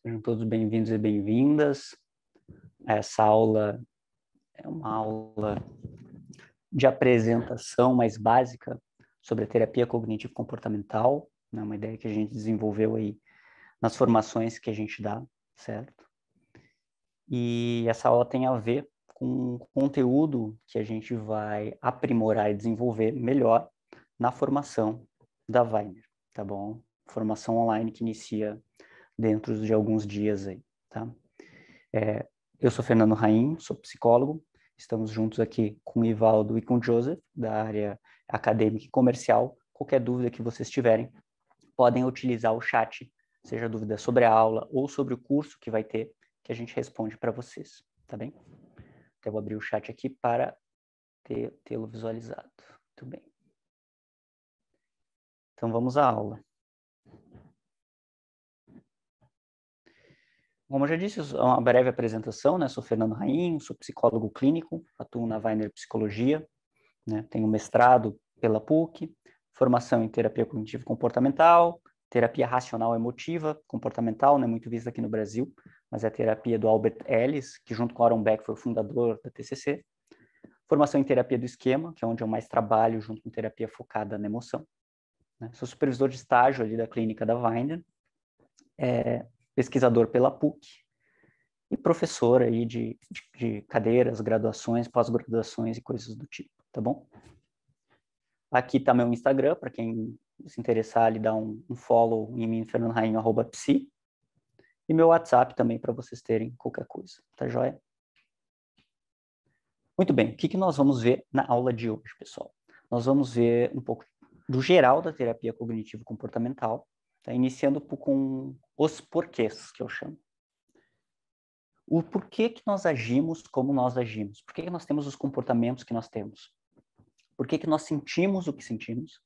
Sejam todos bem-vindos e bem-vindas. Essa aula é uma aula de apresentação mais básica sobre a terapia cognitivo-comportamental, né? Uma ideia que a gente desenvolveu aí nas formações que a gente dá, certo? E essa aula tem a ver com o conteúdo que a gente vai aprimorar e desenvolver melhor na formação da Weiner, tá bom? Formação online que inicia dentro de alguns dias aí, tá? Eu sou Fernando Raim, sou psicólogo, estamos juntos aqui com o Ivaldo e com o Joseph, da área acadêmica e comercial. Qualquer dúvida que vocês tiverem, podem utilizar o chat, seja dúvida sobre a aula ou sobre o curso que vai ter, que a gente responde para vocês, tá bem? Então, eu vou abrir o chat aqui para tê-lo visualizado. Muito bem. Então, vamos à aula. Como eu já disse, uma breve apresentação, né? Sou Fernando Raim, sou psicólogo clínico, atuo na Weiner Psicologia, né? Tenho mestrado pela PUC, formação em terapia cognitivo-comportamental, terapia racional emotiva, comportamental, não é muito vista aqui no Brasil, mas é a terapia do Albert Ellis, que junto com Aaron Beck foi o fundador da TCC. Formação em terapia do esquema, que é onde eu mais trabalho, junto com terapia focada na emoção. Né? Sou supervisor de estágio ali da clínica da Weiner, pesquisador pela PUC e professor aí de cadeiras, graduações, pós-graduações e coisas do tipo, tá bom? Aqui está meu Instagram, para quem se interessar ali, dar um follow em mim, fernandorainho@psi. E meu WhatsApp também, para vocês terem qualquer coisa, tá joia? Muito bem, o que nós vamos ver na aula de hoje, pessoal? Nós vamos ver um pouco do geral da terapia cognitivo-comportamental, tá? Iniciando com os porquês, que eu chamo. O porquê que nós agimos como nós agimos? Por que nós temos os comportamentos que nós temos? Por que nós sentimos o que sentimos?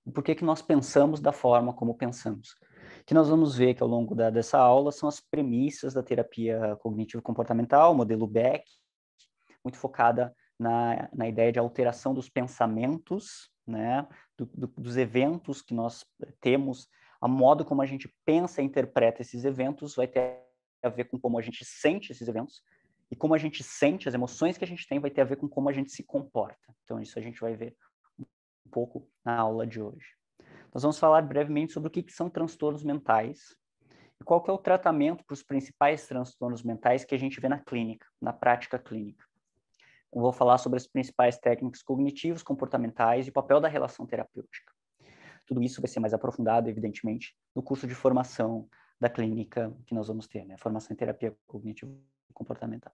E por que nós pensamos da forma como pensamos? O que nós vamos ver que ao longo dessa aula são as premissas da terapia cognitivo-comportamental, modelo Beck, muito focada na ideia de alteração dos pensamentos, né, dos eventos que nós temos, a modo como a gente pensa e interpreta esses eventos vai ter a ver com como a gente sente esses eventos, e como a gente sente, as emoções que a gente tem, vai ter a ver com como a gente se comporta. Então, isso a gente vai ver um pouco na aula de hoje. Nós vamos falar brevemente sobre o que são transtornos mentais e qual que é o tratamento para os principais transtornos mentais que a gente vê na clínica, na prática clínica. Eu vou falar sobre as principais técnicas cognitivas, comportamentais e o papel da relação terapêutica. Tudo isso vai ser mais aprofundado, evidentemente, no curso de formação da clínica que nós vamos ter, né? Formação em terapia cognitivo-comportamental.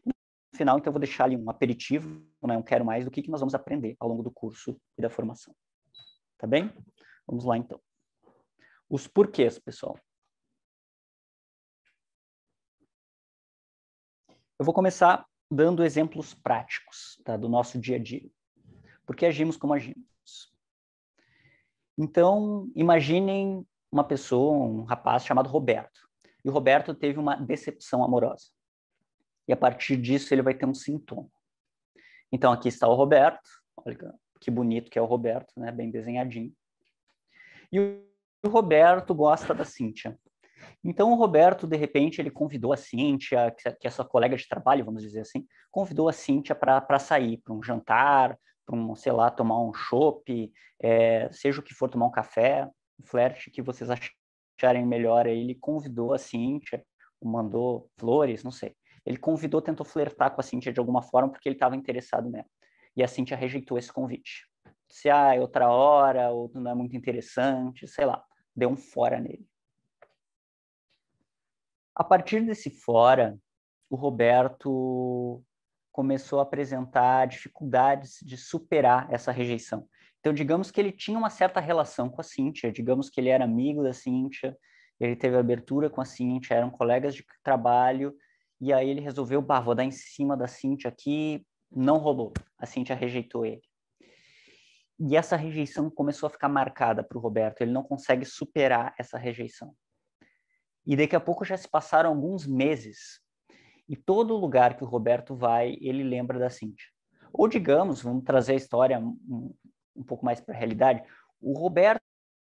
No final, então, eu vou deixar ali um aperitivo, né? Um quero mais do que nós vamos aprender ao longo do curso e da formação. Tá bem? Vamos lá, então. Os porquês, pessoal. Eu vou começar dando exemplos práticos, tá? Do nosso dia a dia. Por que agimos como agimos? Então, imaginem uma pessoa, um rapaz chamado Roberto. E o Roberto teve uma decepção amorosa. E a partir disso ele vai ter um sintoma. Então, aqui está o Roberto. Olha que bonito que é o Roberto, né? Bem desenhadinho. E o Roberto gosta da Cíntia. Então, o Roberto, de repente, ele convidou a Cíntia, que é sua colega de trabalho, vamos dizer assim, convidou a Cíntia para sair, para um jantar, para sei lá, tomar um chopp, seja o que for, tomar um café, um flerte que vocês acharem melhor. Aí ele convidou a Cíntia, mandou flores, não sei. Ele convidou, tentou flertar com a Cíntia de alguma forma, porque ele estava interessado nela. E a Cíntia rejeitou esse convite. Se é outra hora, ou não é muito interessante, sei lá, deu um fora nele. A partir desse fora, o Roberto começou a apresentar dificuldades de superar essa rejeição. Então, digamos que ele tinha uma certa relação com a Cíntia, digamos que ele era amigo da Cíntia, ele teve abertura com a Cíntia, eram colegas de trabalho, e aí ele resolveu, vou dar em cima da Cíntia aqui, não rolou, a Cíntia rejeitou ele. E essa rejeição começou a ficar marcada para o Roberto, ele não consegue superar essa rejeição. E daqui a pouco já se passaram alguns meses. E todo lugar que o Roberto vai, ele lembra da Cíntia. Ou digamos, vamos trazer a história um pouco mais para a realidade, o Roberto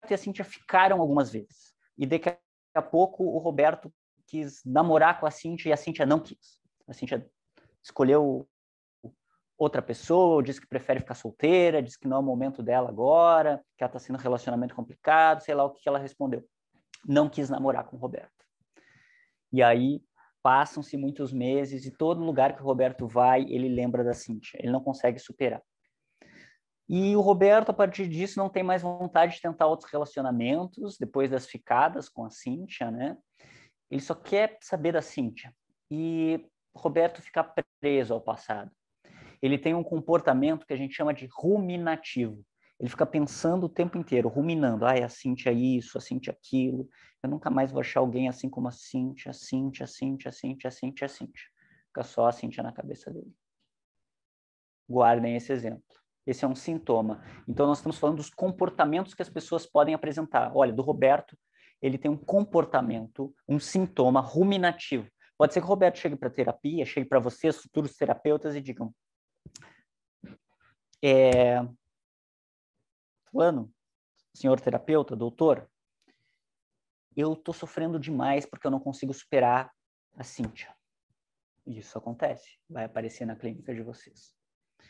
e a Cíntia ficaram algumas vezes. E daqui a pouco o Roberto quis namorar com a Cíntia e a Cíntia não quis. A Cíntia escolheu outra pessoa, disse que prefere ficar solteira, disse que não é o momento dela agora, que ela está sendo um relacionamento complicado, sei lá o que ela respondeu. Não quis namorar com o Roberto. E aí passam-se muitos meses e todo lugar que o Roberto vai, ele lembra da Cíntia. Ele não consegue superar. E o Roberto, a partir disso, não tem mais vontade de tentar outros relacionamentos, depois das ficadas com a Cíntia, né? Ele só quer saber da Cíntia. E o Roberto fica preso ao passado. Ele tem um comportamento que a gente chama de ruminativo. Ele fica pensando o tempo inteiro, ruminando. Ah, a Cíntia isso, a Cíntia aquilo. Eu nunca mais vou achar alguém assim como a Cíntia, a Cíntia, a Cíntia, a Cíntia, a Cíntia, a Cíntia. Fica só a Cíntia na cabeça dele. Guardem esse exemplo. Esse é um sintoma. Então, nós estamos falando dos comportamentos que as pessoas podem apresentar. Olha, do Roberto, ele tem um comportamento, um sintoma ruminativo. Pode ser que o Roberto chegue para terapia, chegue para vocês, futuros terapeutas, e digam: fulano, senhor terapeuta, doutor, eu estou sofrendo demais porque eu não consigo superar a Cíntia. Isso acontece, vai aparecer na clínica de vocês.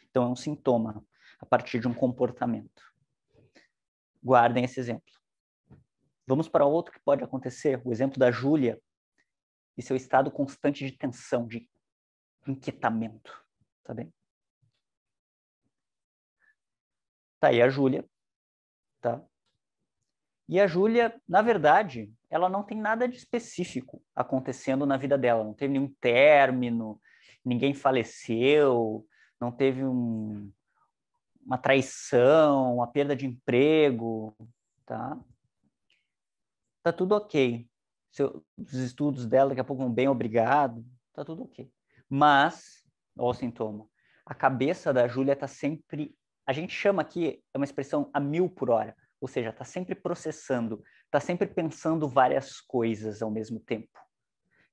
Então, é um sintoma a partir de um comportamento. Guardem esse exemplo. Vamos para outro que pode acontecer, o exemplo da Júlia e seu estado constante de tensão, de inquietamento. Tá bem? Tá aí a Júlia, tá? E a Júlia, na verdade, ela não tem nada de específico acontecendo na vida dela. Não teve nenhum término, ninguém faleceu, não teve uma traição, uma perda de emprego, tá? Tá tudo ok. Os estudos dela daqui a pouco vão bem, obrigado, tá tudo ok. Mas, olha o sintoma, a cabeça da Júlia tá sempre, a gente chama aqui, é uma expressão a 1000 por hora, ou seja, tá sempre processando, tá sempre pensando várias coisas ao mesmo tempo.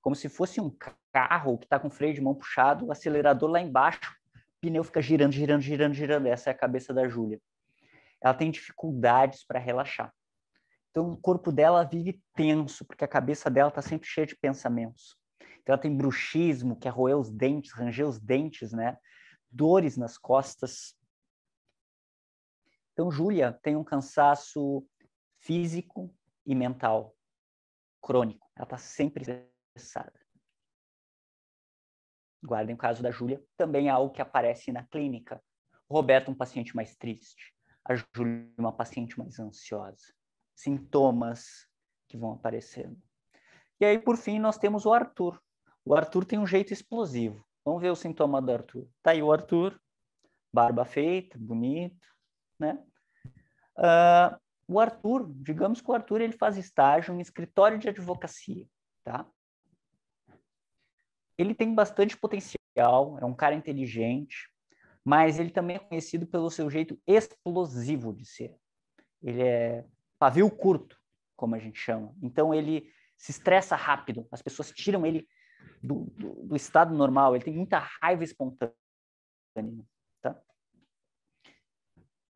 Como se fosse um carro que tá com freio de mão puxado, o acelerador lá embaixo, o pneu fica girando, girando, girando, girando. Essa é a cabeça da Júlia. Ela tem dificuldades para relaxar. Então, o corpo dela vive tenso, porque a cabeça dela está sempre cheia de pensamentos. Então, ela tem bruxismo, que é roer os dentes, ranger os dentes, né? Dores nas costas. Então, Júlia tem um cansaço físico e mental crônico. Ela está sempre estressada. Guardem o caso da Júlia, também é algo que aparece na clínica. O Roberto, um paciente mais triste. A Júlia, uma paciente mais ansiosa. Sintomas que vão aparecendo. E aí, por fim, nós temos o Arthur. O Arthur tem um jeito explosivo. Vamos ver o sintoma do Arthur. Tá aí o Arthur, barba feita, bonito, né? O Arthur, digamos que o Arthur ele faz estágio em escritório de advocacia, tá? Ele tem bastante potencial, é um cara inteligente, mas ele também é conhecido pelo seu jeito explosivo de ser. Ele é pavio curto, como a gente chama. Então, ele se estressa rápido. As pessoas tiram ele do estado normal. Ele tem muita raiva espontânea. Tá?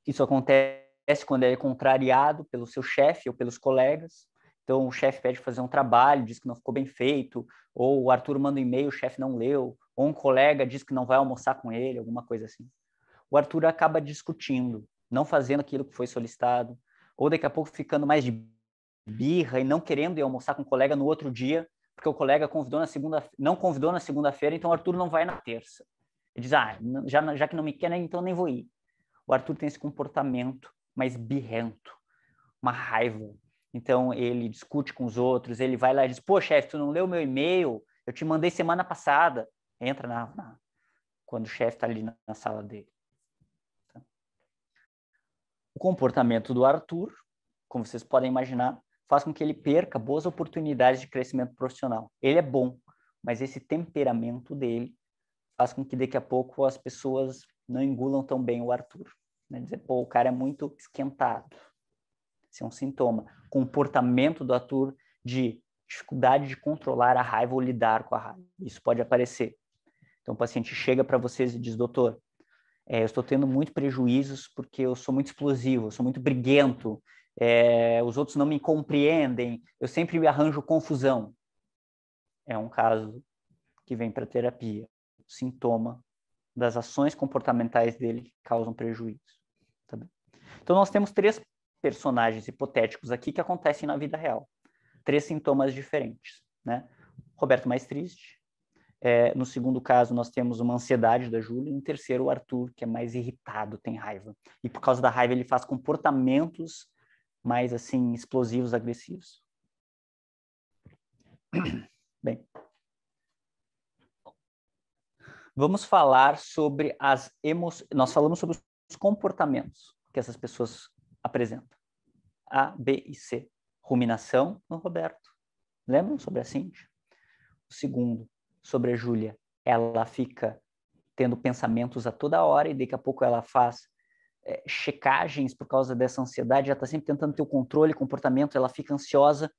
Isso acontece quando ele é contrariado pelo seu chefe ou pelos colegas. Então, o chefe pede fazer um trabalho, diz que não ficou bem feito, ou o Arthur manda um e-mail, o chefe não leu, ou um colega diz que não vai almoçar com ele, alguma coisa assim. O Arthur acaba discutindo, não fazendo aquilo que foi solicitado, ou daqui a pouco ficando mais de birra e não querendo ir almoçar com o colega no outro dia, porque o colega não convidou na segunda-feira, então o Arthur não vai na terça. Ele diz, já que não me quer, então nem vou ir. O Arthur tem esse comportamento mais birrento, uma raiva. Então, ele discute com os outros, ele vai lá e diz, pô, chefe, tu não leu meu e-mail? Eu te mandei semana passada. Entra quando o chefe está ali na sala dele. Tá? O comportamento do Arthur, como vocês podem imaginar, faz com que ele perca boas oportunidades de crescimento profissional. Ele é bom, mas esse temperamento dele faz com que daqui a pouco as pessoas não engulam tão bem o Arthur. Né? Dizer, pô, o cara é muito esquentado. Esse é um sintoma. Comportamento do Arthur de dificuldade de controlar a raiva ou lidar com a raiva. Isso pode aparecer. Então, o paciente chega para vocês e diz, doutor, eu estou tendo muito prejuízos porque eu sou muito explosivo, eu sou muito briguento, os outros não me compreendem, eu sempre me arranjo confusão. é um caso que vem para terapia, sintoma das ações comportamentais dele que causam prejuízo. Tá bem? Então, nós temos 3 personagens hipotéticos aqui que acontecem na vida real. 3 sintomas diferentes, né? Roberto mais triste. No segundo caso, nós temos uma ansiedade da Júlia. E no terceiro, o Arthur, que é mais irritado, tem raiva. E por causa da raiva, ele faz comportamentos mais, assim, explosivos, agressivos. Bem, vamos falar sobre as emoções. Nós falamos sobre os comportamentos que essas pessoas apresentam. A, B e C. Ruminação no Roberto. Lembram sobre a Cíntia? O segundo, sobre a Júlia. Ela fica tendo pensamentos a toda hora e daqui a pouco ela faz checagens por causa dessa ansiedade. Ela está sempre tentando ter o controle, comportamento, ela fica ansiosa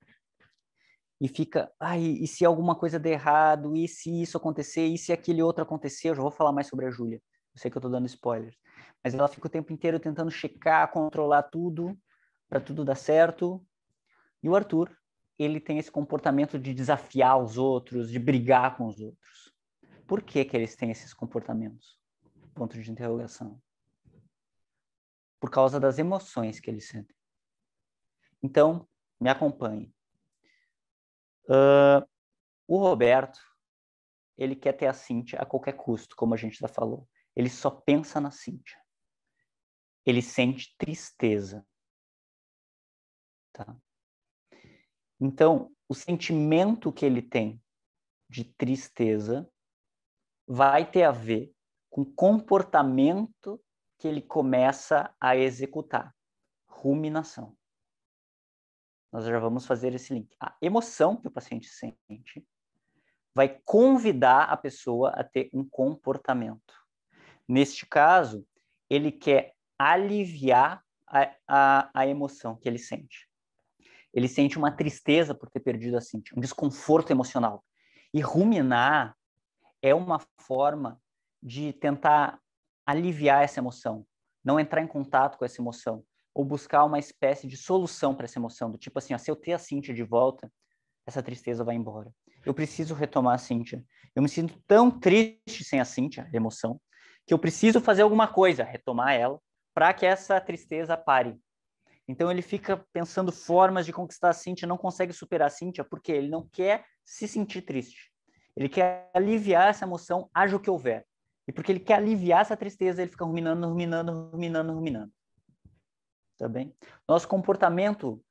e fica, e se alguma coisa der errado, e se isso acontecer, e se aquele outro acontecer, eu já vou falar mais sobre a Júlia. Eu sei que eu estou dando spoilers. Mas ela fica o tempo inteiro tentando checar, controlar tudo, para tudo dar certo. E o Arthur, ele tem esse comportamento de desafiar os outros, de brigar com os outros. Por que que eles têm esses comportamentos? Ponto de interrogação. Por causa das emoções que eles sentem. Então, me acompanhe. O Roberto, ele quer ter a Cíntia a qualquer custo, como a gente já falou. Ele só pensa na Cíntia. Ele sente tristeza. Tá? Então, o sentimento que ele tem de tristeza vai ter a ver com o comportamento que ele começa a executar. Ruminação. Nós já vamos fazer esse link. A emoção que o paciente sente vai convidar a pessoa a ter um comportamento. Neste caso, ele quer aliviar a emoção que ele sente. Ele sente uma tristeza por ter perdido a Cíntia, um desconforto emocional. E ruminar é uma forma de tentar aliviar essa emoção, não entrar em contato com essa emoção, ou buscar uma espécie de solução para essa emoção, do tipo assim, se eu ter a Cíntia de volta, essa tristeza vai embora. Eu preciso retomar a Cíntia. Eu me sinto tão triste sem a Cíntia, a emoção, que eu preciso fazer alguma coisa, retomar ela, para que essa tristeza pare. Então ele fica pensando formas de conquistar a Cíntia, não consegue superar a Cíntia, porque ele não quer se sentir triste. Ele quer aliviar essa emoção, haja o que houver. E porque ele quer aliviar essa tristeza, ele fica ruminando, ruminando, ruminando, ruminando. Tá bem? Nosso comportamento,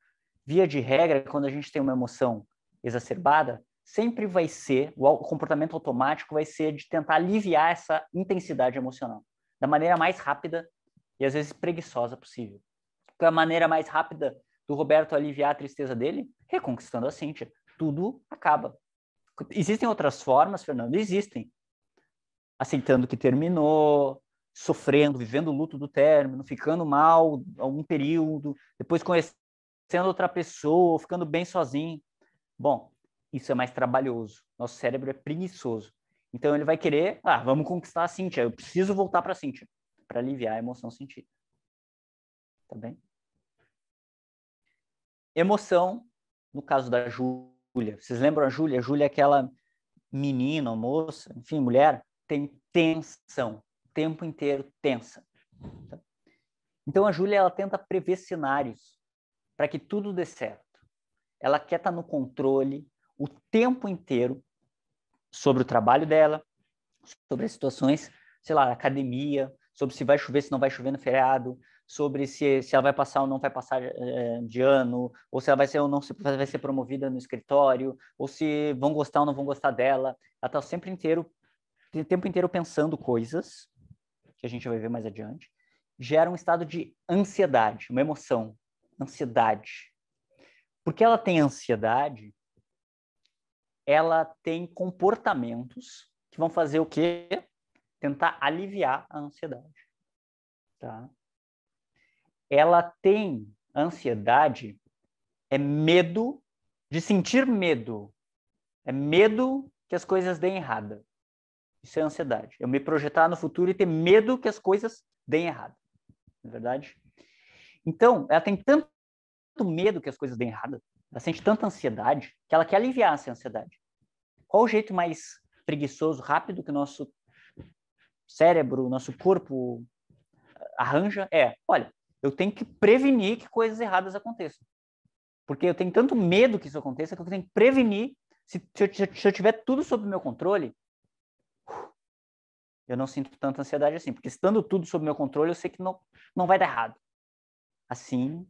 via de regra, quando a gente tem uma emoção exacerbada, sempre vai ser, o comportamento automático vai ser de tentar aliviar essa intensidade emocional da maneira mais rápida e às vezes preguiçosa possível. Porque a maneira mais rápida do Roberto aliviar a tristeza dele, reconquistando a Cíntia. Tudo acaba. Existem outras formas, Fernando? Existem. Aceitando que terminou, sofrendo, vivendo o luto do término, ficando mal algum período, depois conhecendo outra pessoa, ficando bem sozinho. Bom, isso é mais trabalhoso. Nosso cérebro é preguiçoso. Então ele vai querer, vamos conquistar a Cíntia, eu preciso voltar para a Cíntia, para aliviar a emoção sentida. Tá bem? Emoção, no caso da Júlia. Vocês lembram a Júlia? A Júlia é aquela menina, moça, enfim, mulher, tem tensão, o tempo inteiro tensa. Tá? Então a Júlia, ela tenta prever cenários para que tudo dê certo. Ela quer estar no controle o tempo inteiro sobre o trabalho dela, sobre as situações, sei lá, academia, sobre se vai chover, se não vai chover no feriado, sobre se ela vai passar ou não vai passar de ano, ou se ela vai ser ou não vai ser promovida no escritório, ou se vão gostar ou não vão gostar dela. Ela está sempre o tempo inteiro pensando coisas, que a gente vai ver mais adiante, gera um estado de ansiedade, uma emoção, ansiedade. Porque ela tem ansiedade, ela tem comportamentos que vão fazer o quê? Tentar aliviar a ansiedade. Tá? Ela tem ansiedade, é medo de sentir medo. É medo que as coisas deem errado. Isso é ansiedade. Eu me projetar no futuro e ter medo que as coisas deem errado. Não é verdade? Então, ela tem tanto medo que as coisas deem errado, ela sente tanta ansiedade, que ela quer aliviar essa ansiedade. Qual o jeito mais preguiçoso, rápido que o nosso cérebro, o nosso corpo arranja? Olha, eu tenho que prevenir que coisas erradas aconteçam. Porque eu tenho tanto medo que isso aconteça que eu tenho que prevenir. Se eu tiver tudo sob meu controle, eu não sinto tanta ansiedade assim. Porque estando tudo sob meu controle, eu sei que não vai dar errado. Assim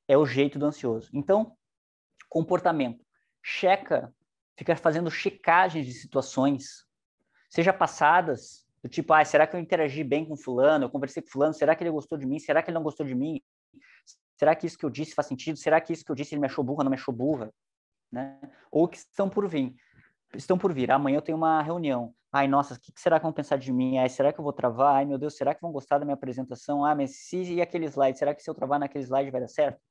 é o jeito do ansioso. Então, comportamento. Fica fazendo checagens de situações, seja passadas, do tipo, será que eu interagi bem com fulano? Eu conversei com fulano, será que ele gostou de mim? Será que ele não gostou de mim? Será que isso que eu disse faz sentido? Será que isso que eu disse ele me achou burra, não me achou burra? Né? Ou que estão por vir. Amanhã eu tenho uma reunião. Ai, nossa, o que será que vão pensar de mim? Será que eu vou travar? Ai, meu Deus, será que vão gostar da minha apresentação? Mas e aquele slide? Será que se eu travar naquele slide vai dar certo?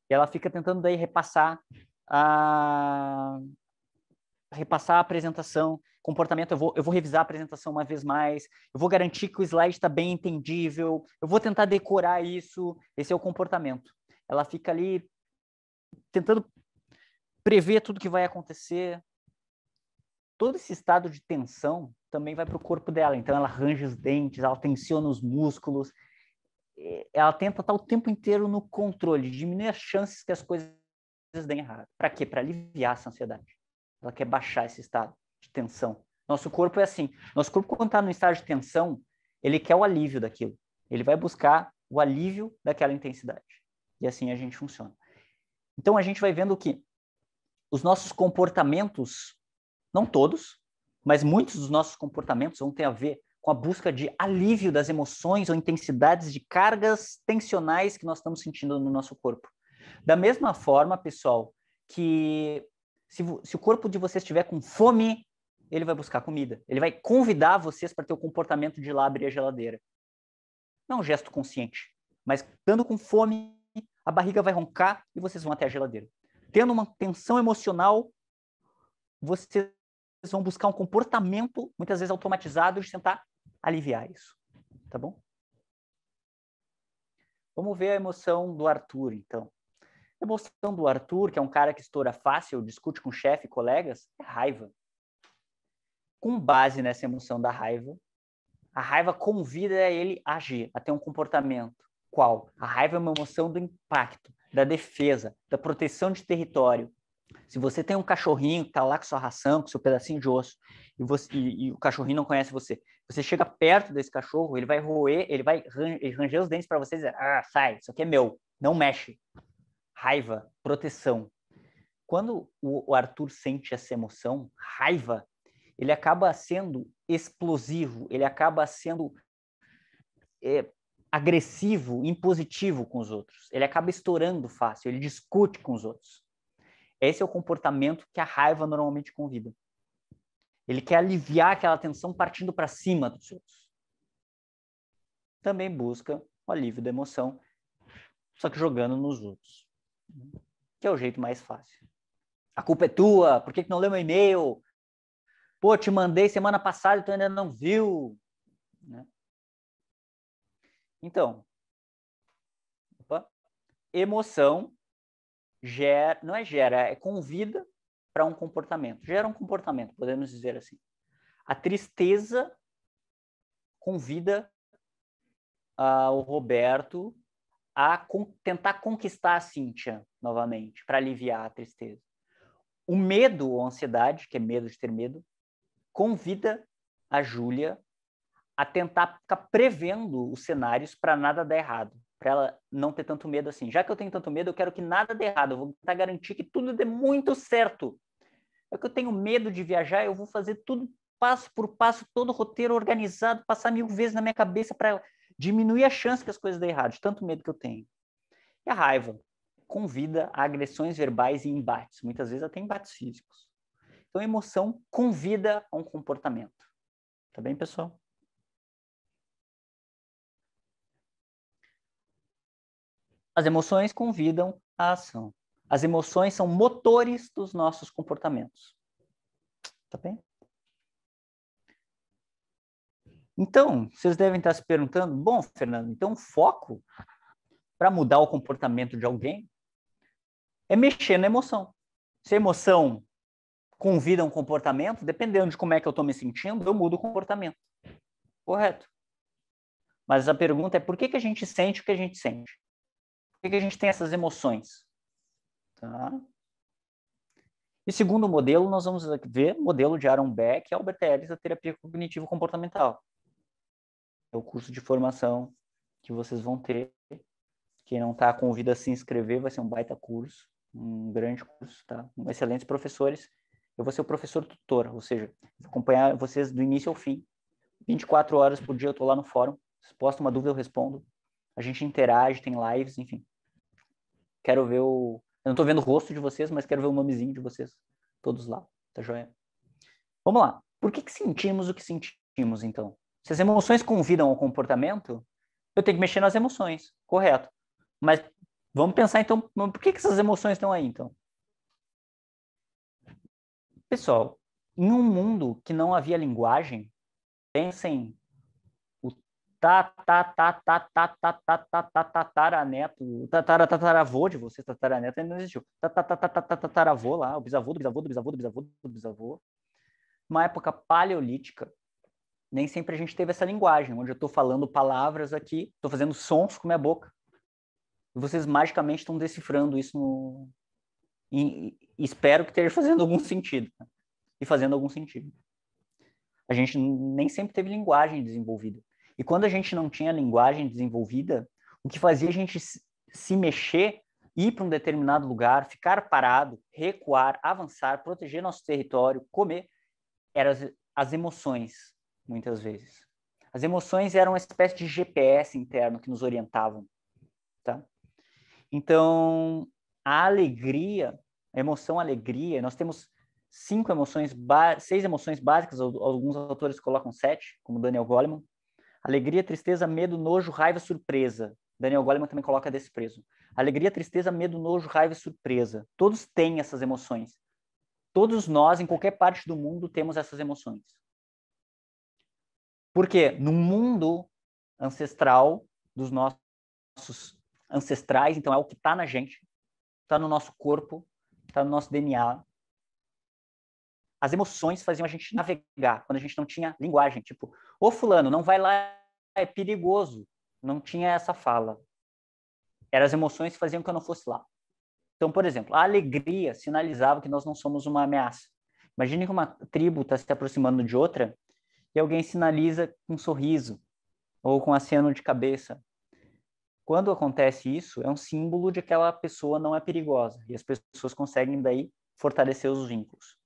E ela fica tentando daí repassar a apresentação, comportamento, eu vou revisar a apresentação uma vez mais, eu vou garantir que o slide está bem entendível, eu vou tentar decorar isso, esse é o comportamento. Ela fica ali tentando prever tudo que vai acontecer. Todo esse estado de tensão também vai para o corpo dela, então ela arranja os dentes, ela tensiona os músculos, ela tenta estar o tempo inteiro no controle, diminuir as chances que as coisas deem errado. Para quê? Para aliviar essa ansiedade. Ela quer baixar esse estado de tensão. Nosso corpo é assim. Nosso corpo, quando está no estado de tensão, ele quer o alívio daquilo. Ele vai buscar o alívio daquela intensidade. E assim a gente funciona. Então, a gente vai vendo que os nossos comportamentos, não todos, mas muitos dos nossos comportamentos vão ter a ver com a busca de alívio das emoções ou intensidades de cargas tensionais que nós estamos sentindo no nosso corpo. Da mesma forma, pessoal, que se o corpo de vocês estiver com fome, ele vai buscar comida. Ele vai convidar vocês para ter o comportamento de ir lá abrir a geladeira. Não é um gesto consciente, mas estando com fome, a barriga vai roncar e vocês vão até a geladeira. Tendo uma tensão emocional, vocês vão buscar um comportamento, muitas vezes automatizado, de tentar aliviar isso. Tá bom? Vamos ver a emoção do Arthur, então. A emoção do Arthur, que é um cara que estoura fácil, discute com chefe e colegas, é raiva. Com base nessa emoção da raiva, a raiva convida ele a agir, a ter um comportamento. Qual? A raiva é uma emoção do impacto, da defesa, da proteção de território. Se você tem um cachorrinho que está lá com sua ração, com seu pedacinho de osso, e o cachorrinho não conhece você, você chega perto desse cachorro, ele vai roer, ele vai ranger os dentes para você e dizer, sai, isso aqui é meu, não mexe. Raiva, proteção. Quando o Arthur sente essa emoção, raiva, ele acaba sendo explosivo, ele acaba sendo agressivo, impositivo com os outros. Ele acaba estourando fácil, ele discute com os outros. Esse é o comportamento que a raiva normalmente convida. Ele quer aliviar aquela tensão partindo para cima dos outros. Também busca o alívio da emoção, só que jogando nos outros. Que é o jeito mais fácil. A culpa é tua, por que não leu meu e-mail? Pô, te mandei semana passada e tu ainda não viu. Né? Então, emoção não é gera, é convida para um comportamento. Gera um comportamento, podemos dizer assim. A tristeza convida o Roberto a tentar conquistar a Cíntia novamente, para aliviar a tristeza. O medo ou a ansiedade, que é medo de ter medo, convida a Júlia a tentar ficar prevendo os cenários para nada dar errado, para ela não ter tanto medo assim. Já que eu tenho tanto medo, eu quero que nada dê errado, eu vou tentar garantir que tudo dê muito certo. É que eu tenho medo de viajar, eu vou fazer tudo passo por passo, todo o roteiro organizado, passar 1000 vezes na minha cabeça para diminuir a chance que as coisas dêem errado, de tanto medo que eu tenho. E a raiva convida a agressões verbais e embates, muitas vezes até embates físicos. Então a emoção convida a um comportamento. Tá bem, pessoal? As emoções convidam a ação. As emoções são motores dos nossos comportamentos. Tá bem? Então, vocês devem estar se perguntando, bom, Fernando, então o foco para mudar o comportamento de alguém é mexer na emoção. Se a emoção convida um comportamento, dependendo de como é que eu estou me sentindo, eu mudo o comportamento. Correto. Mas a pergunta é por que a gente sente o que a gente sente? Por que a gente tem essas emoções? Tá? E segundo o modelo, nós vamos ver o modelo de Aaron Beck e Albert Ellis da terapia cognitivo-comportamental. É o curso de formação que vocês vão ter. Quem não está, convida a se inscrever, vai ser um baita curso, um grande curso, tá? Excelentes professores. Eu vou ser o professor tutor, ou seja, vou acompanhar vocês do início ao fim. 24 horas por dia eu estou lá no fórum. Se postam uma dúvida, eu respondo. A gente interage, tem lives, enfim. Quero ver o... Eu não estou vendo o rosto de vocês, mas quero ver o nomezinho de vocês. Todos lá, tá joia? Vamos lá. Por que sentimos o que sentimos, então? Se as emoções convidam ao comportamento, eu tenho que mexer nas emoções, correto. Mas vamos pensar, então, por que essas emoções estão aí, então? Pessoal, em um mundo que não havia linguagem, pensem o tataraneto, tataravô de vocês, tataraneto ainda não existiu. Tataravô lá, o bisavô do bisavô do bisavô do bisavô do bisavô. Uma época paleolítica, nem sempre a gente teve essa linguagem, onde eu estou falando palavras aqui, estou fazendo sons com minha boca. E vocês magicamente estão decifrando isso no... E espero que esteja fazendo algum sentido. Né? E fazendo algum sentido. A gente nem sempre teve linguagem desenvolvida. E quando a gente não tinha linguagem desenvolvida, o que fazia a gente se mexer, ir para um determinado lugar, ficar parado, recuar, avançar, proteger nosso território, comer, eram as emoções, muitas vezes. As emoções eram uma espécie de GPS interno que nos orientavam. Tá? Então, a alegria, a emoção alegria, nós temos 6 emoções básicas, alguns autores colocam 7, como Daniel Goleman. Alegria, tristeza, medo, nojo, raiva, surpresa. Daniel Goleman também coloca desprezo. Alegria, tristeza, medo, nojo, raiva e surpresa. Todos têm essas emoções. Todos nós, em qualquer parte do mundo, temos essas emoções. Por quê? No mundo ancestral dos nossos ancestrais, então é o que está na gente, está no nosso corpo, está no nosso DNA. As emoções faziam a gente navegar quando a gente não tinha linguagem. Tipo, ô fulano, não vai lá, é perigoso. Não tinha essa fala. Eram as emoções que faziam que eu não fosse lá. Então, por exemplo, a alegria sinalizava que nós não somos uma ameaça. Imagine que uma tribo está se aproximando de outra e alguém sinaliza com um sorriso ou com um aceno de cabeça. Quando acontece isso, é um símbolo de que aquela pessoa não é perigosa e as pessoas conseguem daí fortalecer os vínculos.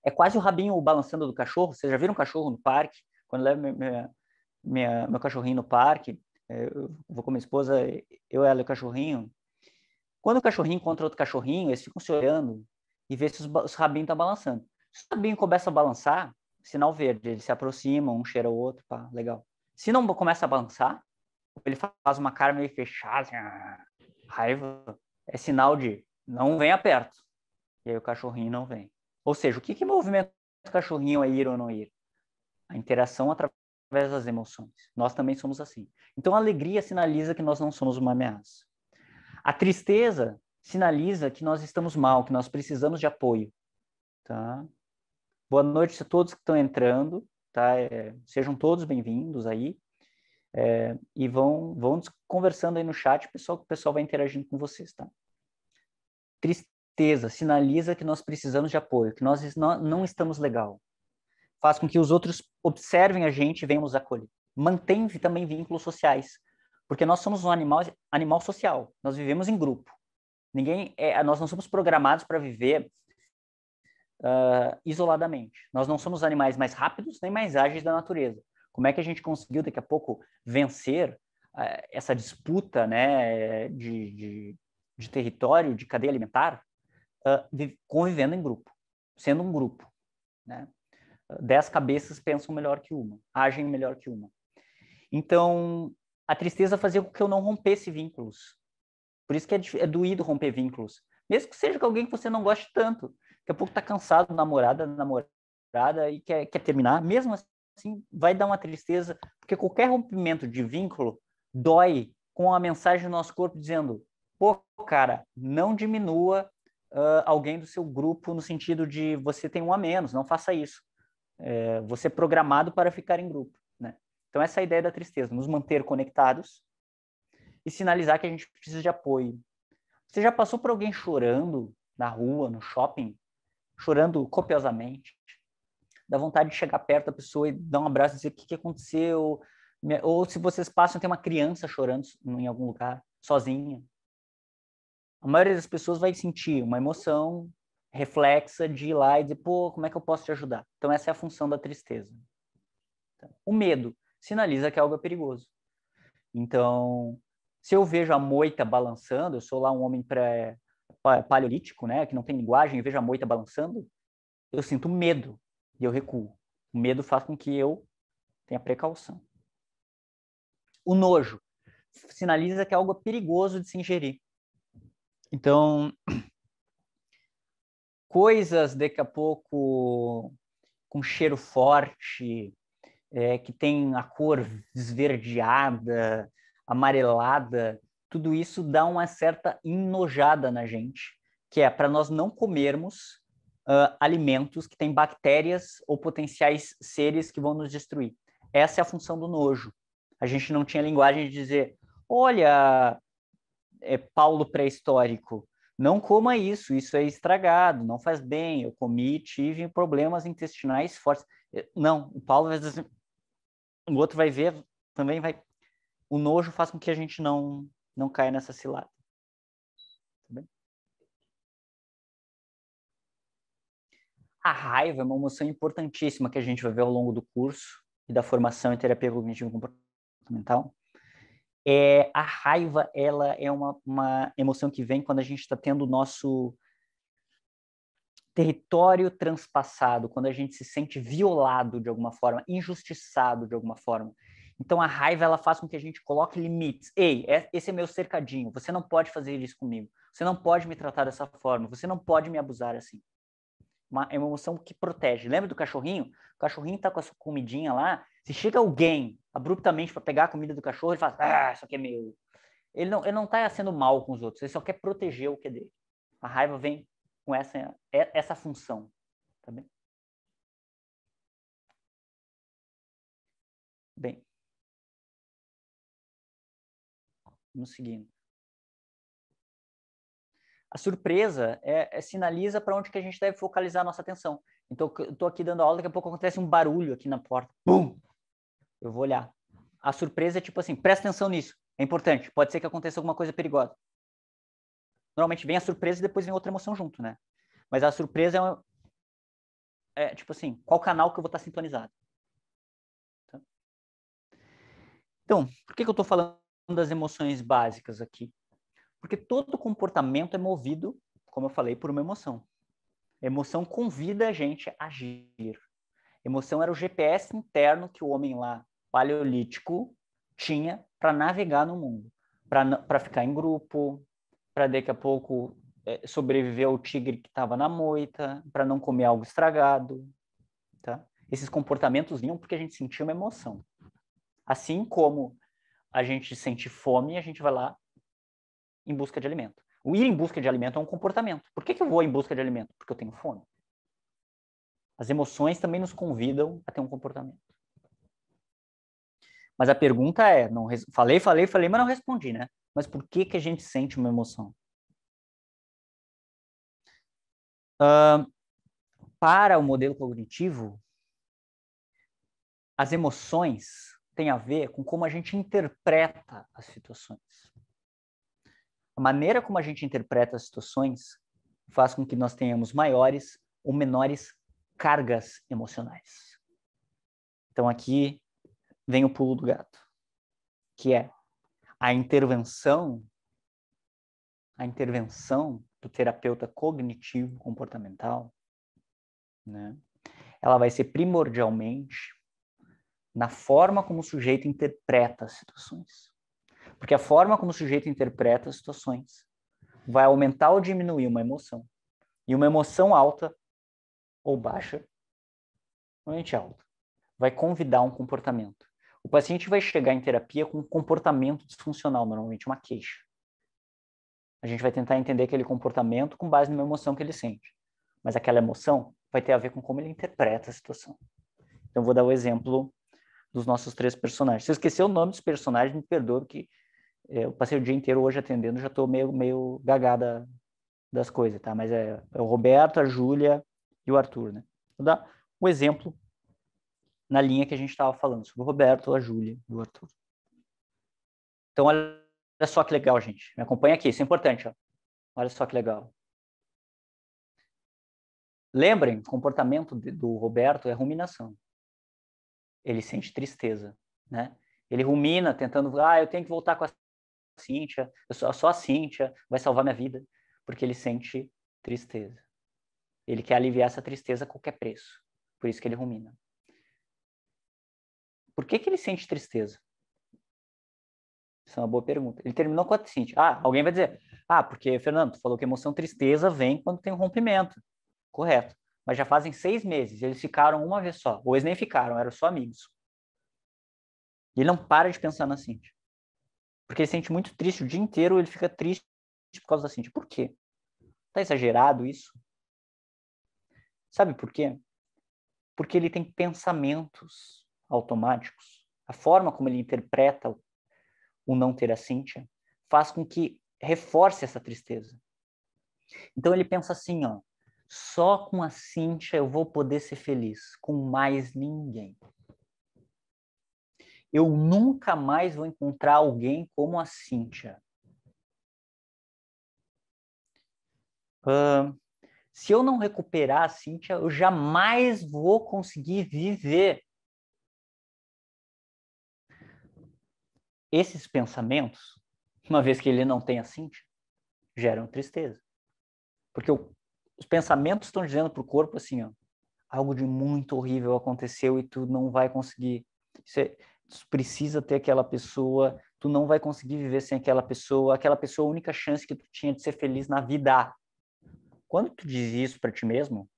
É quase o rabinho balançando do cachorro. Vocês já viram um cachorro no parque? Quando eu levo meu cachorrinho no parque, eu vou com minha esposa, eu, ela e o cachorrinho. Quando o cachorrinho encontra outro cachorrinho, eles ficam se olhando e vê se os rabinhos estão balançando. Se o rabinho começa a balançar, sinal verde, eles se aproximam, um cheira o outro, pá, legal. Se não começa a balançar, ele faz uma cara meio fechada, assim, raiva, é sinal de não venha perto. E aí o cachorrinho não vem. Ou seja, o que movimenta o cachorrinho a ir ou não ir? A interação através das emoções. Nós também somos assim. Então a alegria sinaliza que nós não somos uma ameaça. A tristeza sinaliza que nós estamos mal, que nós precisamos de apoio. Tá? Boa noite a todos que estão entrando. Tá? Sejam todos bem-vindos aí. E vão conversando aí no chat, o pessoal vai interagindo com vocês. Tá? Tristeza sinaliza que nós precisamos de apoio, que nós não estamos legal. Faz com que os outros observem a gente e venham nos acolher. Mantém também vínculos sociais, porque nós somos um animal social. Nós vivemos em grupo. Nós não somos programados para viver isoladamente. Nós não somos animais mais rápidos nem mais ágeis da natureza. Como é que a gente conseguiu daqui a pouco vencer essa disputa, né, de território, de cadeia alimentar, convivendo em grupo, sendo um grupo, né? 10 cabeças pensam melhor que uma, agem melhor que uma. Então, a tristeza fazia com que eu não rompesse vínculos. Por isso que é doído romper vínculos. Mesmo que seja com alguém que você não goste tanto. Daqui a pouco tá cansado, namorada, e quer terminar. Mesmo assim, vai dar uma tristeza, porque qualquer rompimento de vínculo dói com a mensagem do nosso corpo dizendo: pô, cara, não diminua alguém do seu grupo no sentido de você tem um a menos, não faça isso. Você é programado para ficar em grupo, né? Então, essa é a ideia da tristeza, nos manter conectados e sinalizar que a gente precisa de apoio. Você já passou por alguém chorando na rua, no shopping, chorando copiosamente? Dá vontade de chegar perto da pessoa e dar um abraço e dizer o que aconteceu. Ou se vocês passam, tem uma criança chorando em algum lugar, sozinha. A maioria das pessoas vai sentir uma emoção reflexa de ir lá e dizer, pô, como é que eu posso te ajudar? Então, essa é a função da tristeza. O medo sinaliza que algo é perigoso. Então, se eu vejo a moita balançando, eu sou lá um homem paleolítico, né, que não tem linguagem, e vejo a moita balançando, eu sinto medo e eu recuo. O medo faz com que eu tenha precaução. O nojo sinaliza que é algo perigoso de se ingerir. Então, coisas daqui a pouco com cheiro forte, que tem a cor esverdeada, amarelada, tudo isso dá uma certa enojada na gente, que é para nós não comermos alimentos que têm bactérias ou potenciais seres que vão nos destruir. Essa é a função do nojo. A gente não tinha linguagem de dizer, olha, Paulo pré-histórico, não coma isso, isso é estragado, não faz bem, eu comi, tive problemas intestinais fortes. Não, o Paulo vai dizer, o outro vai ver, também vai. O nojo faz com que a gente não caia nessa cilada. Tá bem? A raiva é uma emoção importantíssima que a gente vai ver ao longo do curso e da formação em terapia cognitivo comportamental. A raiva, ela é uma emoção que vem quando a gente está tendo o nosso território transpassado, quando a gente se sente violado de alguma forma, injustiçado de alguma forma. Então a raiva, ela faz com que a gente coloque limites. Ei, esse é meu cercadinho, você não pode fazer isso comigo, você não pode me tratar dessa forma, você não pode me abusar assim. É uma emoção que protege. Lembra do cachorrinho? O cachorrinho tá com a sua comidinha lá, se chega alguém abruptamente para pegar a comida do cachorro, ele fala, isso aqui é meu. Ele não tá sendo mal com os outros, ele só quer proteger o que é dele. A raiva vem com essa função. Tá bem? Bem, vamos seguindo. A surpresa sinaliza para onde que a gente deve focalizar a nossa atenção. Então, eu estou aqui dando aula, daqui a pouco acontece um barulho aqui na porta. Bum! Eu vou olhar. A surpresa é tipo assim, presta atenção nisso. É importante. Pode ser que aconteça alguma coisa perigosa. Normalmente vem a surpresa e depois vem outra emoção junto, né? Mas a surpresa tipo assim, qual canal que eu vou estar sintonizado? Tá? Então, por que eu estou falando das emoções básicas aqui? Porque todo comportamento é movido, como eu falei, por uma emoção. A emoção convida a gente a agir. A emoção era o GPS interno que o homem lá, paleolítico, tinha para navegar no mundo. Para ficar em grupo, para daqui a pouco sobreviver ao tigre que estava na moita, para não comer algo estragado. Tá? Esses comportamentos vinham porque a gente sentia uma emoção. Assim como a gente sente fome, a gente vai lá em busca de alimento. O ir em busca de alimento é um comportamento. Por que eu vou em busca de alimento? Porque eu tenho fome. As emoções também nos convidam a ter um comportamento. Mas a pergunta é, falei, mas não respondi, né? Mas por que a gente sente uma emoção? Para o modelo cognitivo, as emoções têm a ver com como a gente interpreta as situações. A maneira como a gente interpreta as situações faz com que nós tenhamos maiores ou menores cargas emocionais. Então aqui vem o pulo do gato, que é a intervenção do terapeuta cognitivo comportamental, né? Ela vai ser primordialmente na forma como o sujeito interpreta as situações. Porque a forma como o sujeito interpreta as situações vai aumentar ou diminuir uma emoção. E uma emoção alta ou baixa, normalmente alta, vai convidar um comportamento. O paciente vai chegar em terapia com um comportamento disfuncional, normalmente uma queixa. A gente vai tentar entender aquele comportamento com base numa emoção que ele sente. Mas aquela emoção vai ter a ver com como ele interpreta a situação. Então, vou dar o exemplo dos nossos 3 personagens. Se eu esquecer o nome dos personagens, me perdoe, porque eu passei o dia inteiro hoje atendendo, já estou meio gagada das coisas, tá? Mas é o Roberto, a Júlia e o Arthur, né? Vou dar um exemplo na linha que a gente estava falando, sobre o Roberto, a Júlia e o Arthur. Então, olha só que legal, gente. Me acompanha aqui, isso é importante, ó. Olha só que legal. Lembrem, o comportamento do Roberto é ruminação. Ele sente tristeza, né? Ele rumina, tentando, eu tenho que voltar com a Cíntia, só a Cíntia vai salvar minha vida, porque ele sente tristeza. Ele quer aliviar essa tristeza a qualquer preço. Por isso que ele rumina. Por que ele sente tristeza? Isso é uma boa pergunta. Ele terminou com a Cíntia. Alguém vai dizer, porque, Fernando, tu falou que emoção tristeza vem quando tem um rompimento. Correto. Mas já fazem 6 meses, eles ficaram uma vez só. Ou eles nem ficaram, eram só amigos. E ele não para de pensar na Cíntia. Porque ele se sente muito triste o dia inteiro, ele fica triste por causa da Cíntia. Por quê? Tá exagerado isso? Sabe por quê? Porque ele tem pensamentos automáticos. A forma como ele interpreta o não ter a Cíntia faz com que reforce essa tristeza. Então ele pensa assim, ó, só com a Cíntia eu vou poder ser feliz, com mais ninguém. Eu nunca mais vou encontrar alguém como a Cíntia. Se eu não recuperar a Cíntia, eu jamais vou conseguir viver. Esses pensamentos, uma vez que ele não tem a Cíntia, geram tristeza. Porque os pensamentos estão dizendo para o corpo assim, ó, algo de muito horrível aconteceu e tu não vai conseguir. Tu precisa ter aquela pessoa, tu não vai conseguir viver sem aquela pessoa é a única chance que tu tinha de ser feliz na vida. Quando tu diz isso para ti mesmo,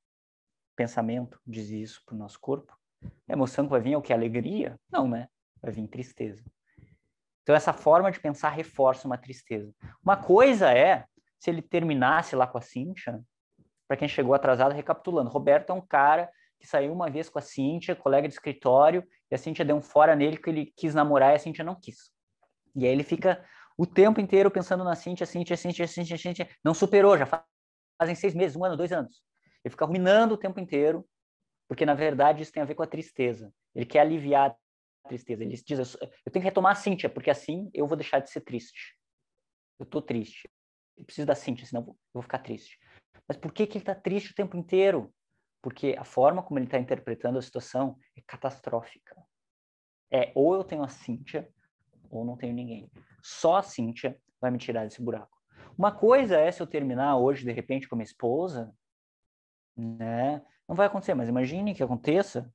pensamento diz isso para o nosso corpo, a emoção que vai vir é o que? Alegria? Não, né? Vai vir tristeza. Então, essa forma de pensar reforça uma tristeza. Uma coisa é, se ele terminasse lá com a Cíntia, para quem chegou atrasado, recapitulando, Roberto é um cara que saiu uma vez com a Cíntia, colega de escritório, e a Cíntia deu um fora nele que ele quis namorar e a Cíntia não quis. E aí ele fica o tempo inteiro pensando na Cíntia, não superou, já fazem 6 meses, 1 ano, 2 anos. Ele fica ruminando o tempo inteiro, porque na verdade isso tem a ver com a tristeza. Ele quer aliviar a tristeza. Ele diz, eu tenho que retomar a Cíntia, porque assim eu vou deixar de ser triste. Eu estou triste. Eu preciso da Cíntia, senão eu vou ficar triste. Mas por que ele está triste o tempo inteiro? Porque a forma como ele está interpretando a situação é catastrófica. Ou eu tenho a Cíntia, ou não tenho ninguém. Só a Cíntia vai me tirar desse buraco. Uma coisa é se eu terminar hoje, de repente, com a minha esposa, né? Não vai acontecer, mas imagine que aconteça.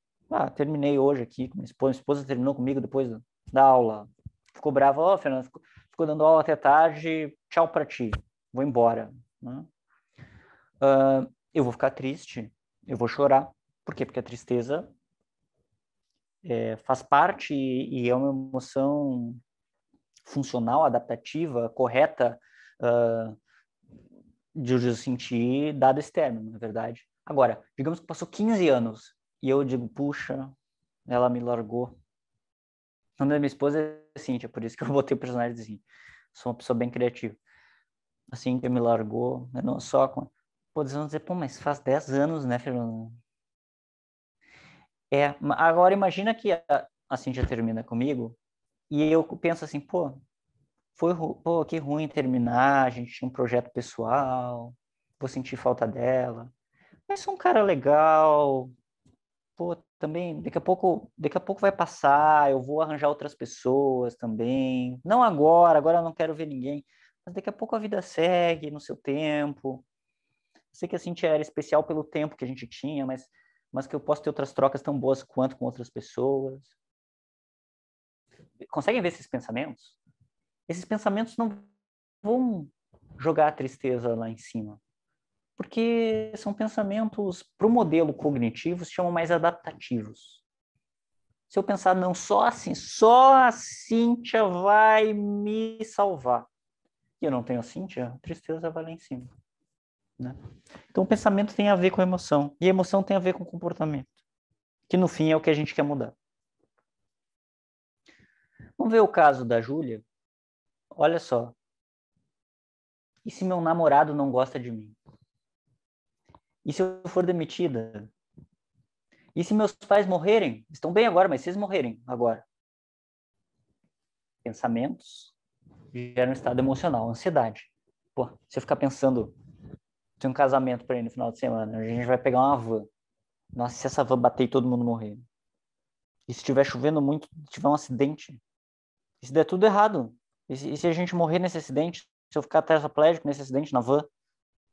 Terminei hoje aqui com minha esposa terminou comigo depois da aula. Ficou brava, Fernando, ficou dando aula até tarde, tchau pra ti, vou embora. Né? Eu vou ficar triste, eu vou chorar. Por quê? Porque a tristeza faz parte e é uma emoção funcional, adaptativa, correta de eu sentir dado esse término, na verdade. Agora, digamos que passou 15 anos e eu digo, puxa, ela me largou. O nome da minha esposa é Cíntia, por isso que eu botei o personagem de Cíntia. Sou uma pessoa bem criativa. A Cíntia me largou, né? Não só com... Pô, eles vão dizer, mas faz 10 anos, né, Fernando? Agora imagina que a Cíntia termina comigo e eu penso assim, que ruim terminar, a gente tinha um projeto pessoal, vou sentir falta dela. Mas sou um cara legal, também, daqui a pouco vai passar, eu vou arranjar outras pessoas também. Não agora eu não quero ver ninguém, mas daqui a pouco a vida segue no seu tempo. Sei que a Cintia era especial pelo tempo que a gente tinha, mas que eu posso ter outras trocas tão boas quanto com outras pessoas. Conseguem ver esses pensamentos? Esses pensamentos não vão jogar a tristeza lá em cima. Porque são pensamentos, para o modelo cognitivo, se chamam mais adaptativos. Se eu pensar, não, só a Cíntia vai me salvar. e eu não tenho a Cíntia, a tristeza vai lá em cima. Né? Então, o pensamento tem a ver com a emoção. E a emoção tem a ver com o comportamento. Que, no fim, é o que a gente quer mudar. Vamos ver o caso da Júlia? Olha só. E se meu namorado não gosta de mim? E se eu for demitida? E se meus pais morrerem? Estão bem agora, mas se eles morrerem agora? Pensamentos geram um estado emocional, ansiedade. Pô, se eu ficar pensando, tem um casamento para ir no final de semana, a gente vai pegar uma van. Nossa, se essa van bater e todo mundo morrer? E se estiver chovendo muito, tiver um acidente? E se der tudo errado? E se a gente morrer nesse acidente? Se eu ficar tetraplégico nesse acidente na van?